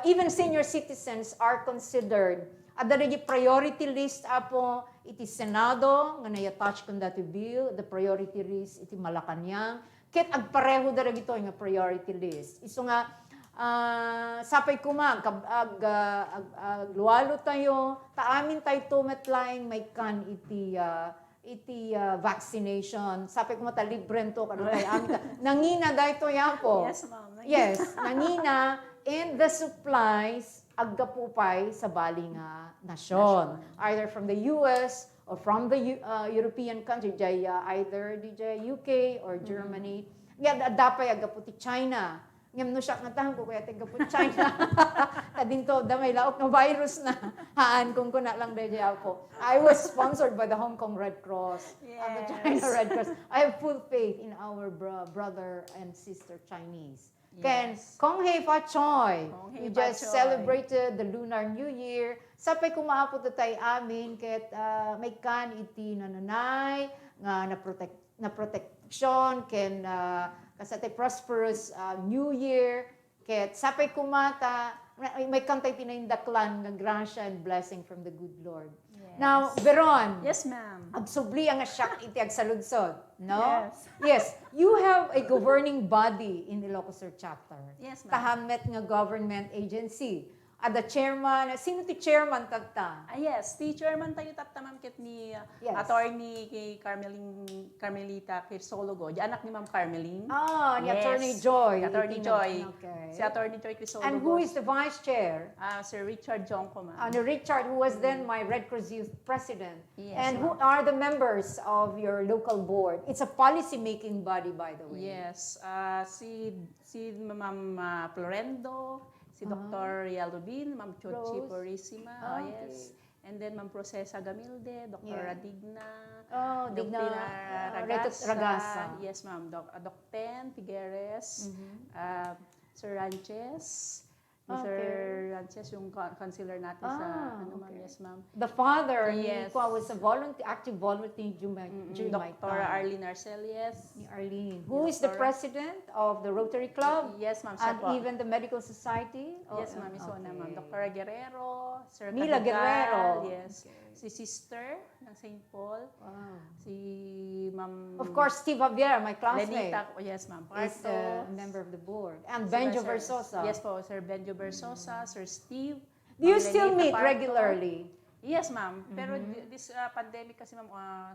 Even senior citizens are considered at the priority list apo iti Senado nga na-attach kun dati bill, the priority list iti Malacanang. Ket agpareho dara gito nga priority list. Iso nga sapay kuma luwalo tayo taamin tayo tumetlaing may kan iti vaccination. Sapay kuma ta libren to kano tayo amin nangina dayto yapo. Yes, ma'am. Yes, nangina and the supplies aggapupay sa bali nga nasyon. Either from the US or from the European country, either DJ UK or Germany. Nga dapay agaputi China. Ngam no siya nga tahan ko kaya tagaputi China. Kadinto damay laok ng virus na haan kung kuna lang DJ ako. I was sponsored by the Hong Kong Red Cross, the China Red Cross. I have full faith in our brother and sister Chinese. Ken, Kong Hei Fa Choi. We just celebrated the Lunar New Year. Sapay kumaapot na tayo amin, ket may kan iti nananay, nga na protection, ken kasate prosperous New Year, ket sapay kumata, may kantay tinaindaklan nga grasya and blessing from the good Lord. Now, Veron. Yes, ma'am. Agsubli ang asyak iti agsaludsod, no? Yes. Yes. You have a governing body in Ilocos Sur chapter. Yes, ma'am. Tahamet nga government agency. the chairman, sino ti chairman tagta? Yes, teacher man tayo tatamam kit ni Yes. attorney kay Carmelita Crisologo, di anak ni Ma'am Carmeline. Ni Yes. Attorney Joy. Attorney Iti Joy. Okay. Si Attorney Joy Crisologo. And who is the vice chair? Sir Richard Jonko, ma'am. Ni Richard, who was then my Red Cross Youth President. Yes, And who are the members of your local board? It's a policy-making body, by the way. Yes, si Ma'am Florendo, si Dr. Yalubin, Ma'am Chochi Rose. Porissima, Okay. yes. And then Ma'am Procesa Gamilde, Dr. Yeah. Radigna, Digna Ragasa. Ragasa. Yes, ma'am. Doc Ten Figueres, Sir Ranches, Mr. Ranches, yung counselor natin sa, ma'am, okay. yes, ma'am. The father, Yes. he was a active volunteer during my Dr. time. Arlene Arcelias. Ni Arlene, who is the Dr. president of the Rotary Club Yes, ma'am. Siya and po. even the Medical Society. Yes, ma'am. Isona, ma'am. Dr. Guerrero, Sir Mila Cahigal, Guerrero. yes. Okay. Si Sister ng St. Paul. Wow. Si Ma'am Of course, Steve Javier, my classmate, Lenita, yes, ma'am. is Parto. a member of the board. And Benjo Sir- Versosa. Yes po, Sir Benjo Versosa, Sir Steve. Do you Ma'am still Lenita meet Parto. regularly? Yes, ma'am. Pero this pandemic kasi, ma'am,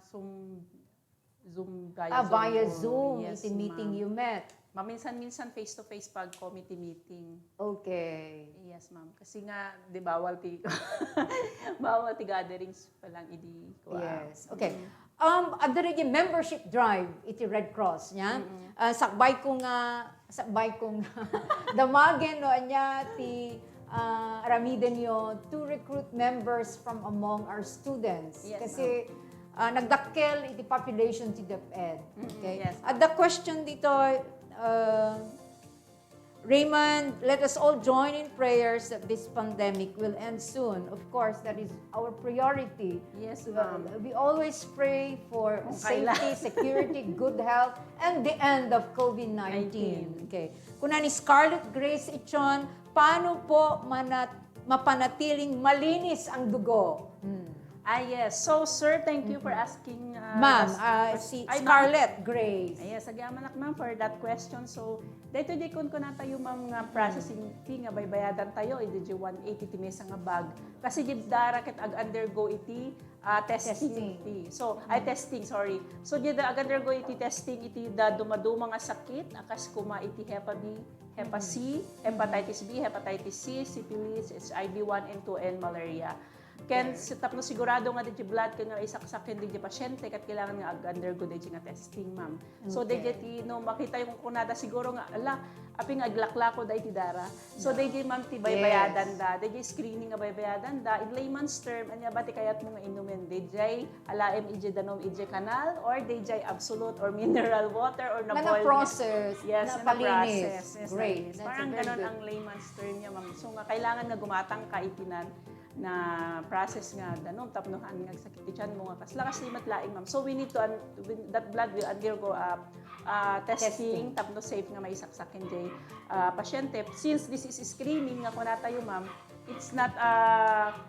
Zoom via Zoom. Via po. Zoom, Yes, iti meeting ma'am. you met. Minsan face-to-face pag committee meeting. Okay. Yes, ma'am. Kasi nga, di bawal bawal ti gatherings pa lang idi ko. Yes. Okay. Adere yung membership drive iti Red Cross nya. Sakbay ko nga damagen no anya ti ramiden yo to recruit members from among our students. Yes, Kasi nagdakkel iti population ti DepEd. Okay? Yes. At the question dito, Raymond, let us all join in prayers that this pandemic will end soon. Of course, that is our priority. Yes, ma'am. We always pray for Kung safety, security, good health, and the end of COVID-19. Okay. Kung ni Scarlet Grace Ichon, paano po mapanatiling malinis ang dugo? Yes. So, sir, thank you for asking. Ma'am, si Scarlet Ma'am. Grace. Yes, agyaman ma'am for that question. So, dito di kun ko na tayo ma'am nga processing fee nga baybayadan tayo iti 180 ti mesa nga bag. Kasi di dara ket undergo iti testing fee. So, testing, sorry. So, di undergo iti testing iti dumaduma nga sakit akas kuma iti Hepa B, Hepa C, Hepatitis B, Hepatitis C, syphilis, HIV 1 and 2 and malaria. Ken tapno sigurado nga di blood ken nga isaksakin di pasyente kat kailangan nga undergo di nga testing, ma'am. So Okay. di no makita yung kunada siguro nga ala api nga aglaklako da iti dara. So di ma'am ti baybayadan da, di screening nga baybayadan da in layman's term anya ba ti kayat mo nga inumin di alaem ije danom ije kanal or di absolute or mineral water or na boil. process, Yes, na palinis. process. Yes, Great. ma'am. That's Parang a very ganon good. ang layman's term niya, ma'am. So nga kailangan nga gumatang ka itinan na process nga danom tapnohan nga sakit ti tiyan mo nga lakas limat laing, ma'am. So we need to that blood will undergo testing tapno safe nga maisaksakin jay pasyente. Since this is screening nga kuna tayo, ma'am, it's not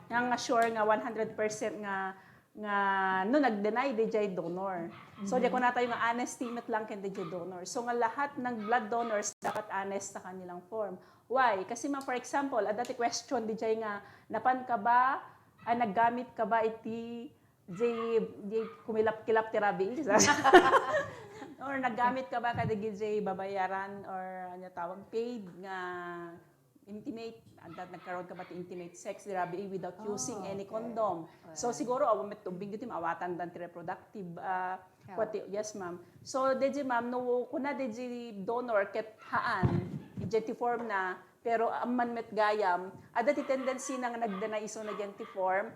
nga sure nga 100% nga no nag-deny di jay donor. So di ko na tayo nga honest estimate lang ken di jay donor. So nga lahat ng blood donors dapat honest sa kanilang form. Why? Kasi ma for example, dati question di jay nga napan ka ba naggamit ka ba iti jay kumilap-kilap tirabi or naggamit ka ba kada jay babayaran or ano tawag paid nga intimate nagkaroon ka ba ti intimate sex tirabi without using any condom. So siguro awamit tubig dito awatan dan ti reproductive yes, ma'am. So deji ma'am no kuna deji donor ket haan ijeti form na pero amman met gayam ada ti tendency na nga nagdeny iso na genti form.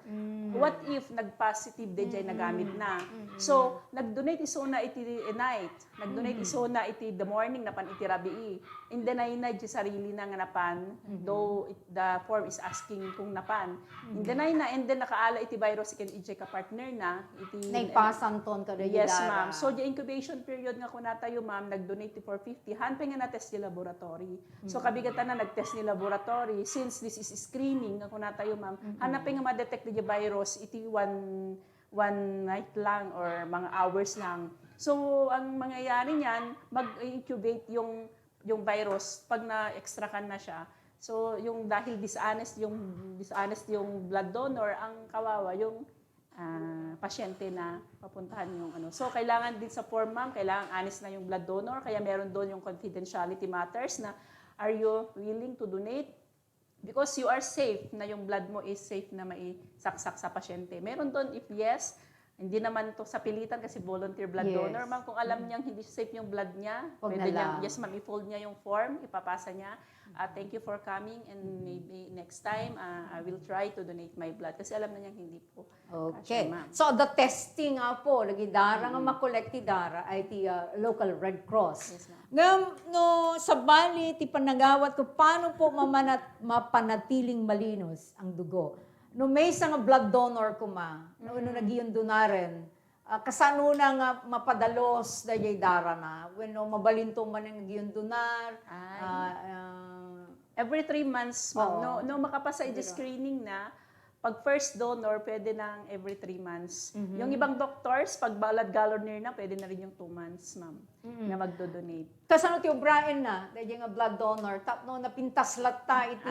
What if nag-positive deji nagamit na? So nag-donate iso na iti night, nag-donate iso na iti the morning napan iti rabii. In deny na di sarili na nga napan though the form is asking kung napan. In deny na and then nakaala iti virus ken ije ka partner na iti Naipasan ton ka yes, ma'am. So, the incubation period nga kuna tayo, ma'am, nag-donate for 50. Hanpe nga na-test ni laboratory. So, kabigatan na nag-test ni laboratory. Since this is screening nga kuna tayo, ma'am, hanapin nga ma-detect ni virus, iti one night lang or mga hours lang. So, ang mangyayari niyan, mag-incubate yung virus pag na-extrakan na siya. So, yung dahil dishonest yung blood donor, ang kawawa yung pasyente na papuntahan yung ano. So, kailangan din sa form, ma'am, kailangan honest na yung blood donor. Kaya meron doon yung confidentiality matters na are you willing to donate? Because you are safe na yung blood mo is safe na maisaksak sa pasyente. Meron doon if yes, hindi naman to sa pilitan kasi volunteer blood donor. Ma'am, kung alam niyang hindi safe yung blood niya, pwede niya, yes ma'am, i-fold niya yung form, ipapasa niya. Thank you for coming and maybe next time I will try to donate my blood kasi alam na niyang hindi po. Okay. Ma'am. So the testing nga po, lagi dara nga makolekti dara ay ti local Red Cross. Yes, ma'am. Ngam no sa bali ti panagawat ko paano po mapanatiling malinos ang dugo. No may isang blood donor ko no nagiyon donaren. Kasano na nga mapadalos dayay dara na when no mabalinto man ang nagiyon donar. Every 3 months, ma'am. No makapasa screening na, pag first donor, pwede nang every 3 months. Yung ibang doctors, pag blood donor na, pwede na rin yung 2 months, ma'am, na magdo-donate. Kasano ti obraen na, dahil nga blood donor, tapno napintas latta iti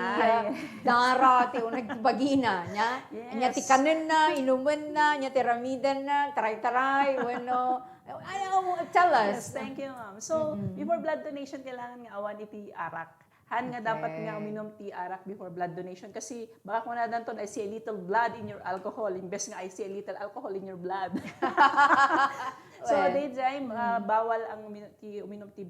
dara, ti nagbagina, nya? Yes. Nya ti kanin na, inuman na, nya ti ramidan na, taray-taray, bueno. Tell us. Yes, thank you, ma'am. So, before blood donation, kailangan nga awan iti arak. Nga dapat nga uminom ti arak before blood donation kasi baka kung nadanton I see a little blood in your alcohol imbes nga I see a little alcohol in your blood. So daytime bawal ang uminom ti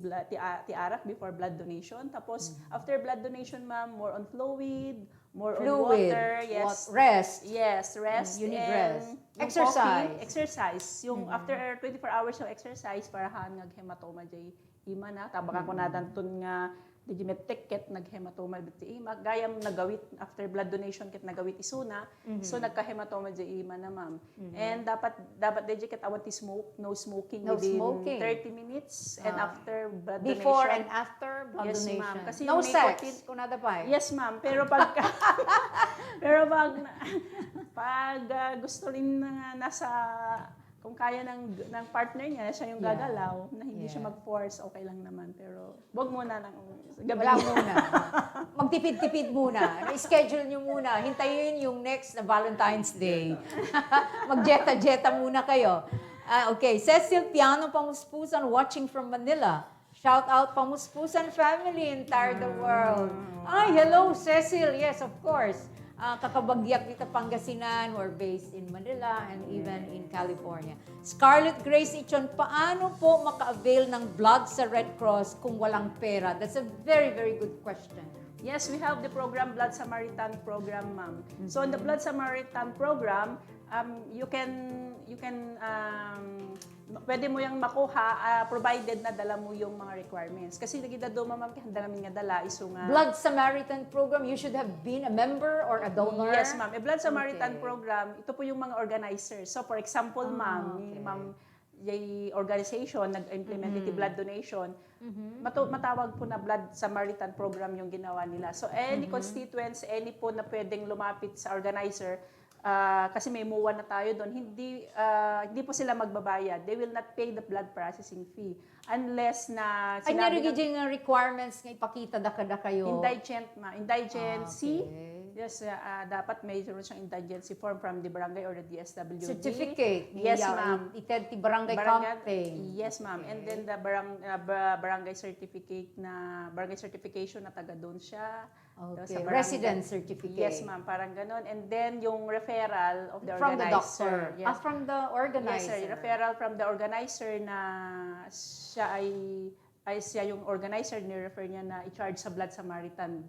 arak before blood donation. Tapos after blood donation, ma'am, more on fluid, more on water, yes. Rest. Yes, rest. You need and rest. yung Exercise. Exercise. Yung after 24 hours yung exercise para nga hematoma jay ima na tabaka ko nadanton nga di met ticket naghematoma biti ima gayam nagawit after blood donation ket nagawit isuna so nagkahematoma di ima na ma'am and dapat di ket awat no smoking within 30 minutes and after blood donation Before and after blood yes, donation. Ma'am. Kasi No yung sex, nicotine- kung nada pa. yes ma'am pero pag gusto rin na nasa kung kaya ng partner niya, siya yung gagalaw, na hindi siya mag-force, okay lang naman. Pero, wag muna ng gabi. Wala muna. Magtipid-tipid muna. I-schedule nyo muna. Hintayin yung next na Valentine's Day. Mag-jeta-jeta muna kayo. Okay, Cecil Piano Pamuspusan watching from Manila. Shout out Pamuspusan family entire the world. Ay, hello Cecil. Yes, of course. Kakabagyak dito Pangasinan, we're based in Manila and even in California. Scarlett Grace Ichon, paano po maka-avail ng blood sa Red Cross kung walang pera? That's a very, very good question. Yes, we have the program Blood Samaritan program, ma'am. So, in the Blood Samaritan program, you can pwede mo yung makuha provided na dala mo yung mga requirements. Kasi nagida do ma'am kaya namin nga dala iso nga Blood Samaritan program, you should have been a member or a donor? Yes, ma'am. A Blood Samaritan program, ito po yung mga organizers. So, for example, ma'am, ni ma'am yung organization nag-implement iti blood donation, matawag po na Blood Samaritan program yung ginawa nila. So, any constituents, any po na pwedeng lumapit sa organizer, kasi may MUA na tayo doon, hindi po sila magbabayad. They will not pay the blood processing fee unless na Ay, narigid yung requirements nga ipakita da kayo. Indigent, indigency. Yes, dapat mayroon siyang indigency form from the barangay or the DSWD. Certificate. Yes, ma'am. Ited ti barangay camping. Yes, ma'am. And then the barangay certification na taga doon siya. Okay. Resident certificate. Yes, ma'am. Parang ganon. And then yung referral of the from organizer. the doctor. Yes. From the organizer. Yes, sir. Referral from the organizer na siya siya yung organizer, ni-refer niya na i-charge sa Blood Samaritan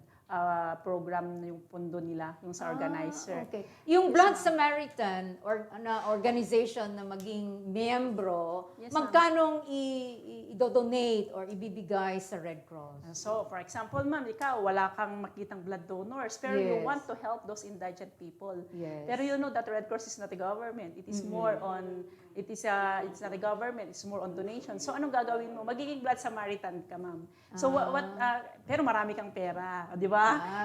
program na yung pondo nila, yung sa organizer. Okay. Yung Blood Samaritan or organization na maging miyembro, magkanong i-donate or ibibigay sa Red Cross? So, for example, ma'am, ikaw, wala kang makitang blood donors, pero you want to help those indigent people. Yes. Pero you know that Red Cross is not a government. It is more on, it's not a government, it's more on donation. So, anong gagawin mo? Magiging Blood Samaritan ka, ma'am. So, pero marami kang pera, di ba?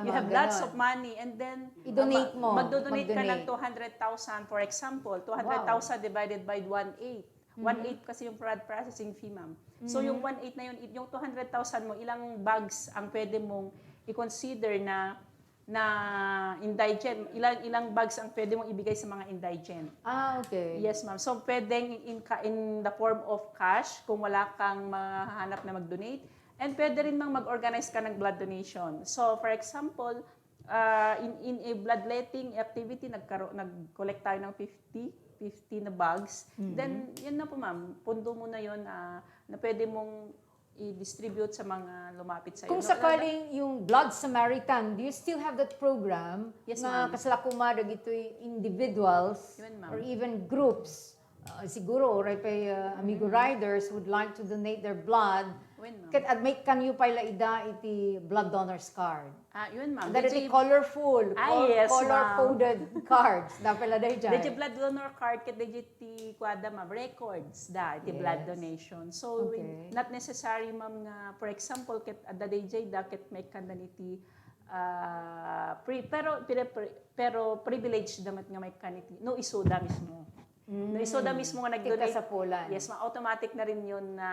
You have lots of money, and then, i-donate mo. Magdo-donate ka ng 200,000, for example. 200,000 divided by 1/8. 1/8 kasi yung blood processing fee, ma'am. So, yung 1/8 na yun, yung 200,000 mo, ilang bags ang pwede mong i-consider na indigent, ilang bags ang pwede mong ibigay sa mga indigent. Okay. Yes, ma'am. So, pwedeng in the form of cash kung wala kang mahanap na mag-donate. And pwede rin mang mag-organize ka ng blood donation. So, for example, in a bloodletting activity, nag-collect tayo ng 50 na bags. Then, yun na po, ma'am. Pundo mo na yun na pwede mong i-distribute sa mga lumapit sa iyo. Kung sakaling yung Blood Samaritan, do you still have that program? Yes, na ma'am. kaslakumada ito'y individuals Yun, ma'am. or even groups. Siguro, amigo riders would like to donate their blood. Yun, ma'am. Ket at may kanyo pala ida iti blood donor's card. Yun, ma'am. That iti colorful, Yes, color-coded cards. Dapela day dyan. Digi blood donor card ket digi ti kuada ma'am records iti blood donation. So Okay. not necessary ma'am nga for example ket adda DJ da ket may kandan iti pero privilege damat nga may kaniti no isoda mismo. No isoda mismo nga nag-donate. Kasapulan. Yes, ma'am, automatic na rin yun na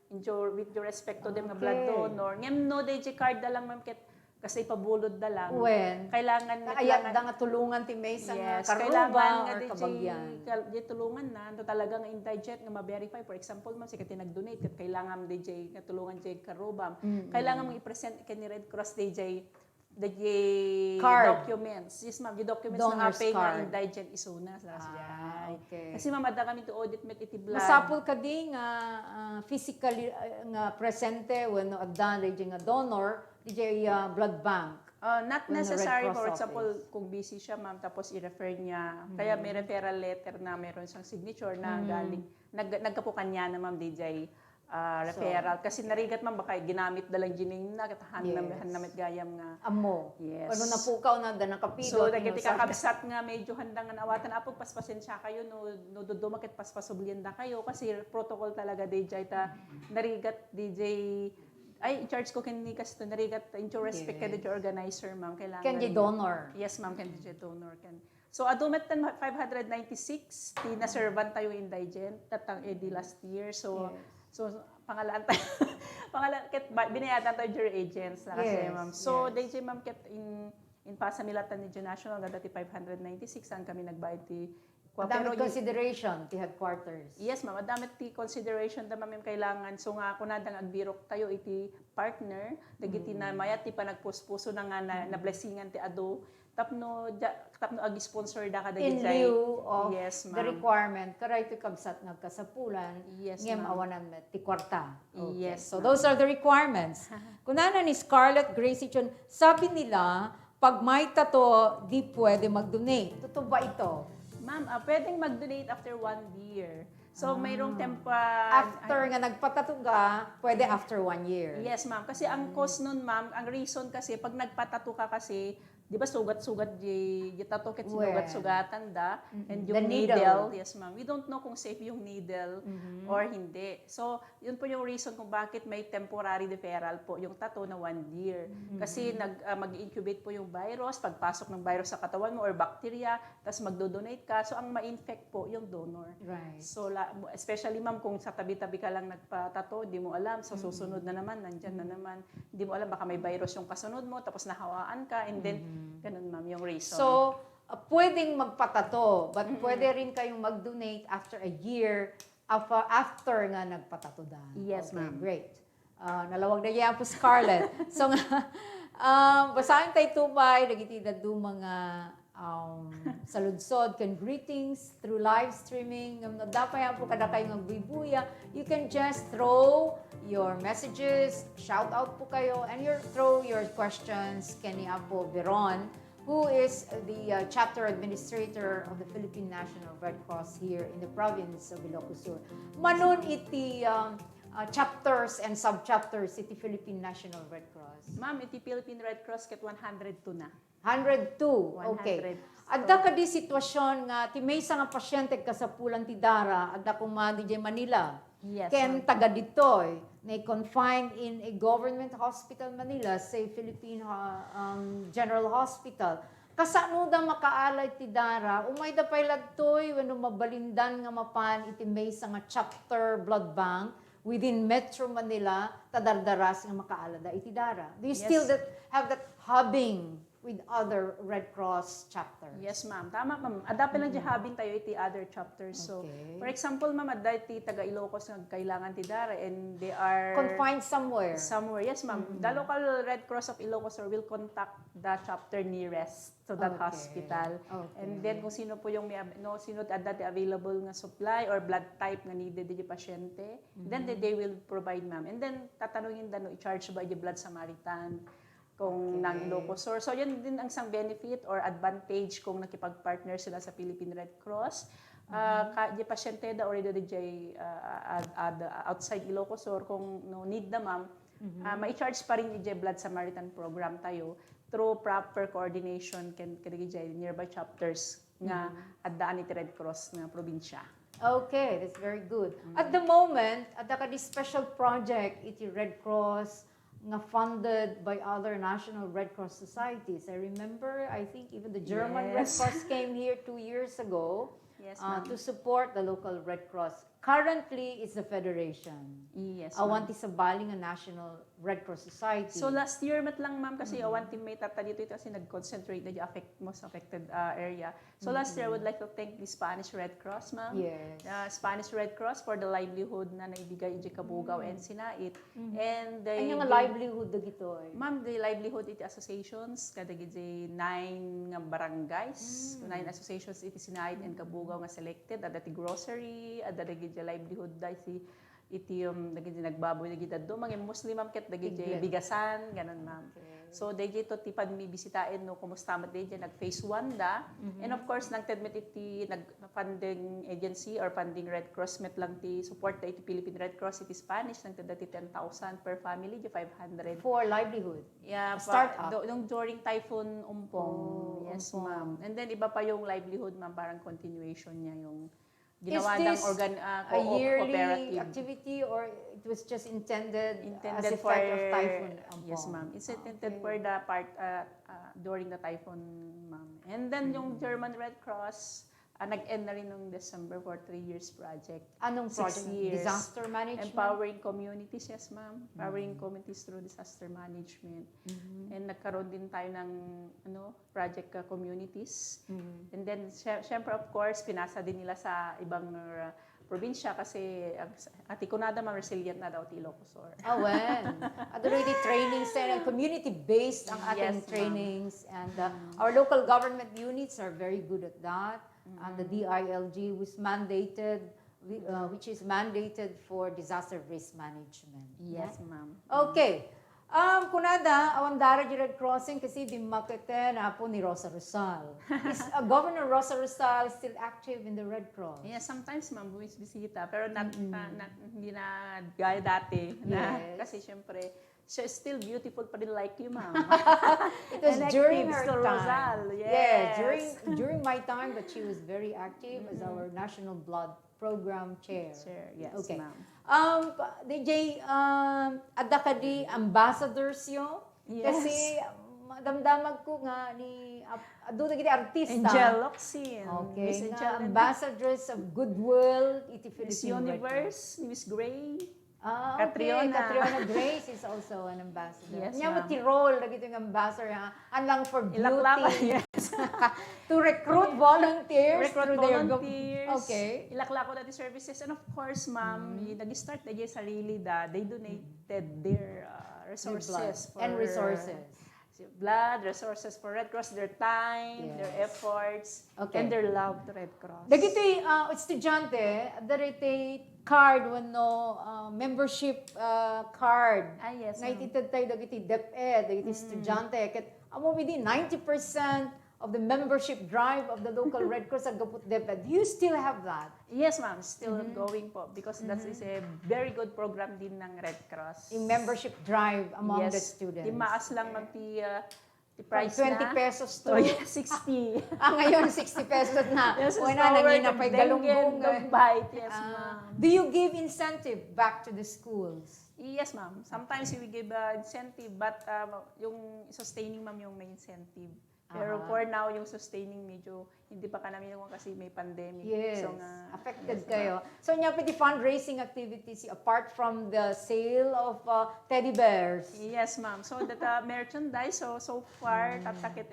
with your respect to them nga blood Okay. donor. Ngem no DJ card da lang ma'am ket kasi ipabulod da lang. When? Kailangan Ayat da nga tulungan ti may sa kailangan karuba nga or kabagyan. di tulungan na no talaga nga indigent nga ma-verify for example man si kati nag-donate kat kailangan DJ nga tulungan DJ karuba kailangan mong i-present kani Red Cross DJ Card. documents. Yes, ma'am. Yung documents Donor's na apay nga card. indigent isuna sa Okay. Kasi ma'am, ada kami to audit met iti blood. Masapul ka di nga physically nga presente when adda di nga donor di blood bank. Not When the Red necessary, Cross for example, office. kung busy siya, ma'am, tapos i-refer niya. Kaya may referral letter na meron siyang signature na galing, nagkapukan niya na, ma'am, DJ referral. Kasi narigat, ma'am, baka ginamit dalang gining na, katahan namit gayam nga. Amo. Yes. Ano na pukaw na da nakapido. So, nagkiti kakabsat nga, medyo handang nga awatan. Apog paspasin siya kayo, no dudumakit paspasoblian na kayo. Kasi protocol talaga, DJ, narigat, DJ, ay, i-charge ko kani kasi to narigat into respect ka DJ organizer, ma'am. Kailangan. Can di donor. Yes, ma'am, can DJ donor. So, adumet tan 596, na-servan tayo indigent, tatang edi last year. So, pangalaan tayo. Ket binayadan tayo jury agents na kasi, ma'am. So, DJ, ma'am, ket in pasamilatan ni National, nga dati 596, ang kami nagbayad ti Damit consideration ti headquarters. Yes, ma'am. Damit ti consideration da ma'am kailangan. So nga ako na dang agbirok tayo iti partner, dagiti na mayat ti panagpuspuso na nga na blessingan ti ado. Tapno agi-sponsor da kada In dijay. lieu of Yes, the ma'am. requirement, karay to kabsat nagkasapulan, Yes, ngem ma'am. awanan met ti kwarta. Okay. Yes, So ma'am. those are the requirements. Kunana ni Scarlett Gracie Chon, sabi nila, pag may tato, di pwede mag-donate. Totoo ba ito? Ma'am, pwedeng mag-donate after 1 year. So mayroong After nga nagpatatuga, pwede after 1 year. Yes, ma'am. Kasi ang cause nun, ma'am, ang reason kasi, pag nagpatato ka kasi, di ba sugat-sugat di tato ket sugat-sugatan da, and The yung needle. needle, yes ma'am, we don't know kung safe yung needle or hindi. So, yun po yung reason kung bakit may temporary deferral po yung tato na 1 year. Kasi mag-incubate po yung virus, pagpasok ng virus sa katawan mo or bacteria, tapos magdo-donate ka, so ang ma-infect po yung donor. Right. So, especially ma'am, kung sa tabi-tabi ka lang nagpatato, di mo alam, so susunod na naman, nandyan na naman, di mo alam, baka may virus yung kasunod mo, tapos nahawaan ka, and then, ganun ma'am, yung reason. So, pwedeng magpatato, but pwede rin kayong mag-donate after a year after nga nagpatato da. Yes, Okay, ma'am. great. Nalawag na yan po Scarlett. So nga, basahin tayo tubay, nagiti na do mga saludsod, can greetings through live streaming. Dapat yan po kada kayo magbibuya. You can just throw your messages, shout out po kayo, and throw your questions kani Apo Veron, who is the chapter administrator of the Philippine National Red Cross here in the province of Ilocos Sur. Manon iti chapters and sub-chapters iti Philippine National Red Cross. Ma'am, iti Philippine Red Cross ket 102 na. 102. Okay. 100. Adda ka di sitwasyon nga ti may nga pasyente kasapulan ti dara adda kumadi di Manila. Yes, Ken taga ditoy na confined in a government hospital Manila, say Philippine General Hospital. Kasano da makaalay ti dara, umay da pay ladtoy wenno mabalindan nga mapan iti may nga chapter blood bank within Metro Manila, tadardaras nga makaalada itidara. Do you Yes. still have that hubbing with other Red Cross chapters? Yes, ma'am. Tama, ma'am. Adapin lang habin tayo iti other chapters. So, Okay. for example, ma'am, adda iti taga Ilocos nga kailangan ti dara and they are Confined somewhere. somewhere. Yes, ma'am. The local Red Cross of Ilocos will contact the chapter nearest to that Okay. hospital. Okay. And then kung sino po yung sino adda ti available nga supply or blood type nga needed di pasyente, then they will provide, ma'am. And then tatanungin no i-charge ba di blood Samaritan kung nang Ilocos. So yan din ang isang benefit or advantage kung nakipag-partner sila sa Philippine Red Cross. Di pasyente da already di outside Ilocos or kung no need na, ma'am, ma-charge pa rin di blood Samaritan program tayo through proper coordination kan di nearby chapters nga addaan iti Red Cross nga probinsya. Okay, that's very good. At the moment, at the special project, iti Red Cross, nga funded by other national Red Cross societies. I remember, I think even the German Red Yes. Cross came here 2 years ago Yes, ma'am. to support the local Red Cross. Currently, it's the Federation. Yes, Awan ti sabaling a National Red Cross Society. So last year mat lang, ma'am, kasi awan teammate tata dito ito kasi nag-concentrate na yung most affected area. So last year I would like to thank the Spanish Red Cross, ma'am. Yes. Spanish Red Cross for the livelihood na naibigay di Kabugaw and Sinait. And they Ano nga livelihood dagito eh? Ma'am, the livelihood iti associations kada gid 9 nga barangays, 9 associations iti Sinait and Kabugaw nga selected adda ti grocery, adda gid livelihood dahil iti dagiti nagbaboy dagiti adto mga Muslim ma'am ket dagiti bigasan ganon, ma'am. So dagiti to ti bisitaen no kumusta mat dagiti nag phase 1 da. And of course nagted met iti funding agency or funding Red Cross met lang ti support da iti Philippine Red Cross iti Spanish nagted ti 10,000 per family di 500 For livelihood. yeah Start-up. Nung during typhoon Umpong. Yes, Umpong. ma'am. And then iba pa yung livelihood, ma'am, parang continuation niya yung ginawa Is ng this co-op a yearly cooperative. activity or it was just intended as Intended effect of Typhoon Ampong? Yes, ma'am. It's intended for the part during the typhoon, ma'am. And then yung German Red Cross, nag-end na rin nung December for 3 years project. Anong 6 project? years. Disaster management? Empowering communities, yes, ma'am. Empowering communities through disaster management. And nagkaroon din tayo ng project communities. And then, syempre, of course, pinasa din nila sa ibang probinsya kasi ati ko na naman resilient na daw ti Ilocos. Oh, when? Already trainings and community-based ang ating Yes, ma'am. trainings. And our local government units are very good at that. And the DILG was mandated, which is mandated for disaster risk management. Yes, ma'am. Okay. Kunada, awan dara di Red Crossing kasi di makete na po ni Rosa Rizal. Is Governor Rosa Rizal still active in the Red Cross? Yeah, sometimes, ma'am, bumisbisita. Pero hindi na gaya dati. Yes. Kasi syempre, she's still beautiful pa rin like you, ma'am. It was And during active, her still time. Rosal, Yes, yes. during my time, but she was very active as our National Blood Program Chair. Sure, yes, Okay. ma'am. DJ, adda ka di ambassadors yo? Yes. Kasi damdamag ko nga ni adu na giti artista. Angel Locsin. Okay, Miss nga Angel ambassadors of goodwill iti Miss Philippine Red Cross. Universe, Miss Gray. Okay. Catriona. Catriona Grace is also an ambassador. Yes, Nya mo ma'am. ti role na gito yung ambassador ha. Anlang for Ilaklaka, beauty. yes. To recruit volunteers Recruit through their volunteers. Okay. Ilaklako dati services. And of course, ma'am, nag-start na dyan sarili they donated their resources. And resources. Blood, resources for Red Cross, their time, Yes. their efforts, Okay. and their love to Red Cross. Dagiti estudyante, darite card wano membership card. Yes, Nga ma'am. ititad tayo dagiti DepEd, dagiti estudyante. Ket amo within 90% of the membership drive of the local Red Cross agaput DepEd. Do you still have that? Yes, ma'am. Still going po because that is a very good program din ng Red Cross. In membership drive among the Yes. students. Di maas lang ti From price 20 na. pesos to Oh, yeah, 60. ngayon 60 pesos na. Yes, Wala na nangina pa'y galunggong. Don't bite. Yes, ma'am. Do you give incentive back to the schools? Yes, ma'am. Sometimes we give incentive, but yung sustaining, ma'am, yung may incentive. Pero for now, yung sustaining medyo hindi pa ka namin yung kasi may pandemic. Yes, So, affected yes, kayo. So, niya pwede fundraising activities apart from the sale of teddy bears. Yes, ma'am. So that merchandise, so far tatakit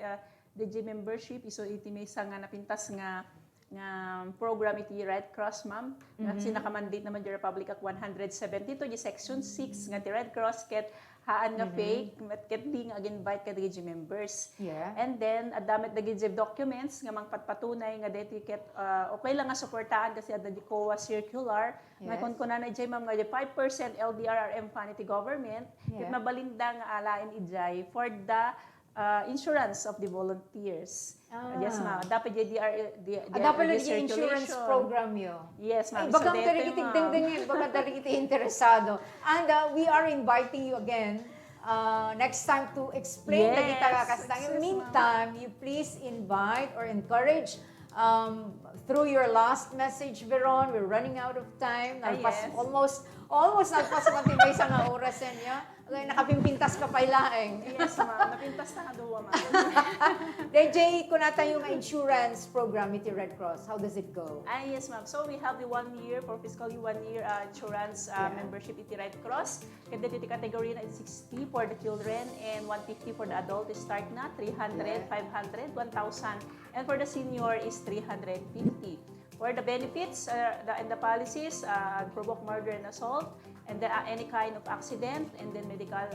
the gym membership iso iti may nga napintas nga program iti Red Cross, ma'am. Sinaka-mandate naman di Republic Act 172 di section 6 nga ti Red Cross ket haan nga fake ket di nga invite ka di gym members. Yeah. And then adamit dagi documents nga mangpatpatunay nga deti ket okay lang nga suportahan kasi adda di COA circular nga kun kunana ijay ma'am nga 5% LDRRM fund iti government ket mabalinda nga alain ijay for the insurance of the volunteers. Yes, ma'am. Dapat dapat yung insurance program yo. Yes, ma'am. Ay, baka dingdingin, baka dali kita interesado. And we are inviting you again next time to explain the kita kakastang. In the meantime, you please invite or encourage through your last message, Veron. We're running out of time. Almost nagpas matibay sa nga oras niya. Nakapimpintas ka pa ilaing. Yes, ma'am. Napintas na nga duwa, ma'am. DJ, kung natin yung insurance program with the Red Cross, how does it go? Yes, ma'am. So we have the 1 year, for fiscally 1 year insurance membership with the Red Cross. And then the category na is 60 for the children and 150 for the adult is start na, 300, 500, 1,000. And for the senior is 350. For the benefits and the policies, provoke murder and assault, and then any kind of accident, and then medical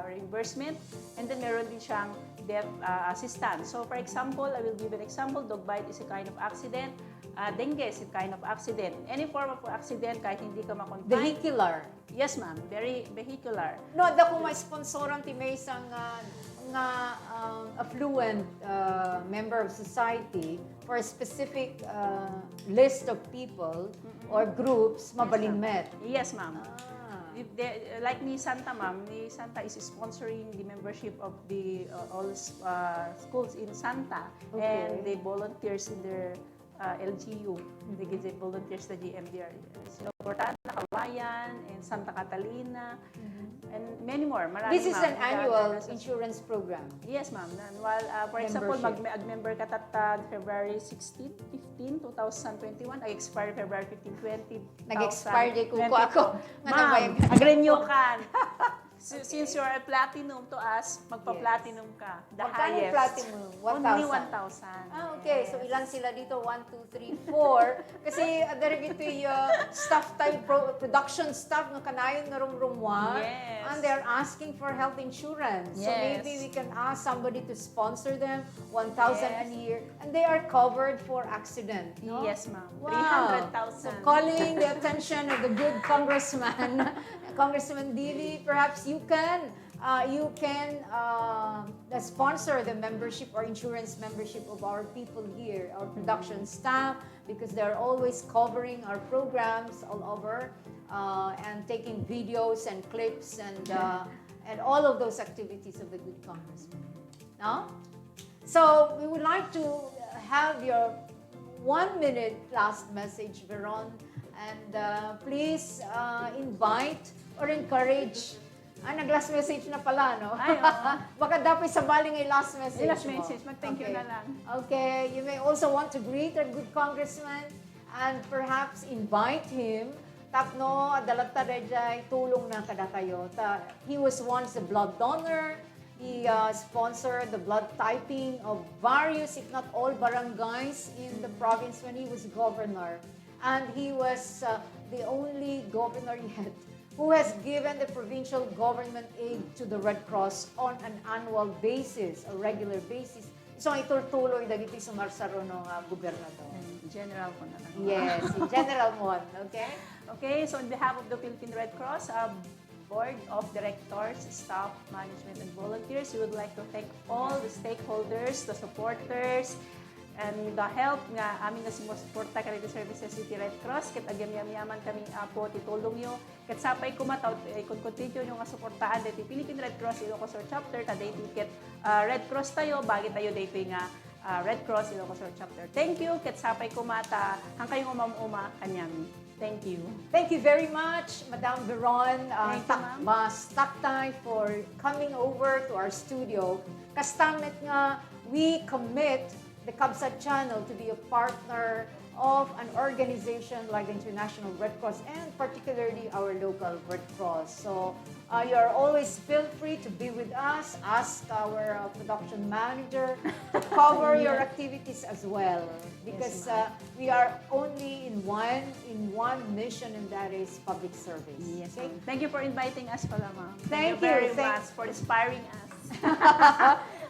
reimbursement, and then meron din siyang death assistance. So for example, I will give an example, dog bite is a kind of accident, dengue is a kind of accident. Any form of accident, kahit hindi ka makonfine. Vehicular. Yes, ma'am. Very vehicular. No, da kung may sponsoran ti may isang affluent member of society for a specific list of people or groups, mabalinmet. Yes, ma'am. Like ni Santa, ma'am, ni Santa is sponsoring the membership of the all schools in Santa, and the volunteers in their LGU. They give the volunteers the GMDR. Sinuportahan na Kawayan and Santa Catalina and many more. Marami, This is an annual insurance program. Yes, ma'am. While, for example, mag-member ka tatag February 16, 15, 2021, nag-expire February 15, 20. Nag-expire di ko ako. Ma'am, mag-renew ka. Since you are a platinum to us, magpa-platinum ka. The Magkano highest. platinum? 1,000? Only 1,000. Okay. So, ilan sila dito? 1, 2, 3, 4. Kasi, dari ito yung staff type, production staff ng kanayon nga rumrumwa. Yes. And they're asking for health insurance. So, Yes. maybe we can ask somebody to sponsor them 1,000 a year. And they are covered for accident. No? Yes, ma'am. Wow. 300,000. So, calling the attention of the good congressman, Congressman Dili, perhaps you can sponsor the membership or insurance membership of our people here, our production staff, because they're always covering our programs all over and taking videos and clips and all of those activities of the good congressman. No? So we would like to have your 1-minute last message, Veron, and please invite or encourage. Nag-last message na pala, no? Ay, oo. Baka dapat sabaling ay last message Last mo. message, mag-thank you na lang. Okay, you may also want to greet our good congressman and perhaps invite him. Tapno, adalata rejay, tulong na kada kayo. He was once a blood donor. He sponsored the blood typing of various, if not all, barangays in the province when he was governor. And he was the only governor yet who has given the provincial government aid to the Red Cross on an annual basis, a regular basis. So, itultuloy dagiti sumarsaro ng gobernador. General ko na lang. Yes, in general mo, okay? Okay, so on behalf of the Philippine Red Cross, Board of Directors, staff, management, and volunteers, we would like to thank all the stakeholders, the supporters, and the help nga amin nga sumusuporta ka rin Serbisyo City Red Cross ket agyam-yaman kami po titulong nyo ket sapay kumataw kung continue nyo nga suportaan dito Philippine Red Cross Ilocos Chapter ta dito ket Red Cross tayo bagi tayo dito nga Red Cross Ilocos Chapter. Thank you ket sapay kumata hang kayong umam-uma kanyami. Thank you. Thank you very much, Madam Veron Thank you, Taktay, for coming over to our studio. Kastamit nga we commit the Kabsat channel to be a partner of an organization like the International Red Cross and particularly our local Red Cross. So you are always feel free to be with us. Ask our production manager to cover your activities as well, because we are only in one mission, and that is public service. Yes, Okay? Thank you for inviting us pala, ma'am. Thank you very you. much for inspiring us.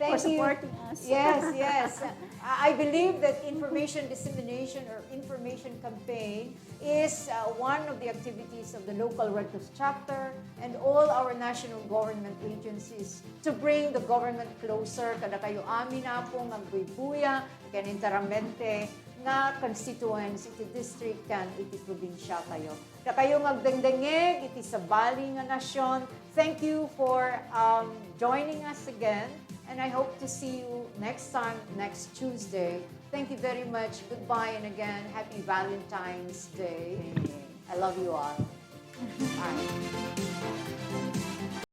Thank for you. supporting us. Yes. I believe that information dissemination or information campaign is one of the activities of the local Red Cross chapter and all our national government agencies to bring the government closer. Kada kayo amin na po ng buya kan interamente nga constituents, iti district kan iti probinsya kayo. Kada kayo magdengdengeg iti sa bali nga nasyon. Thank you for joining us again. And I hope to see you next time, next Tuesday. Thank you very much. Goodbye, and again, happy Valentine's Day. I love you all. Bye.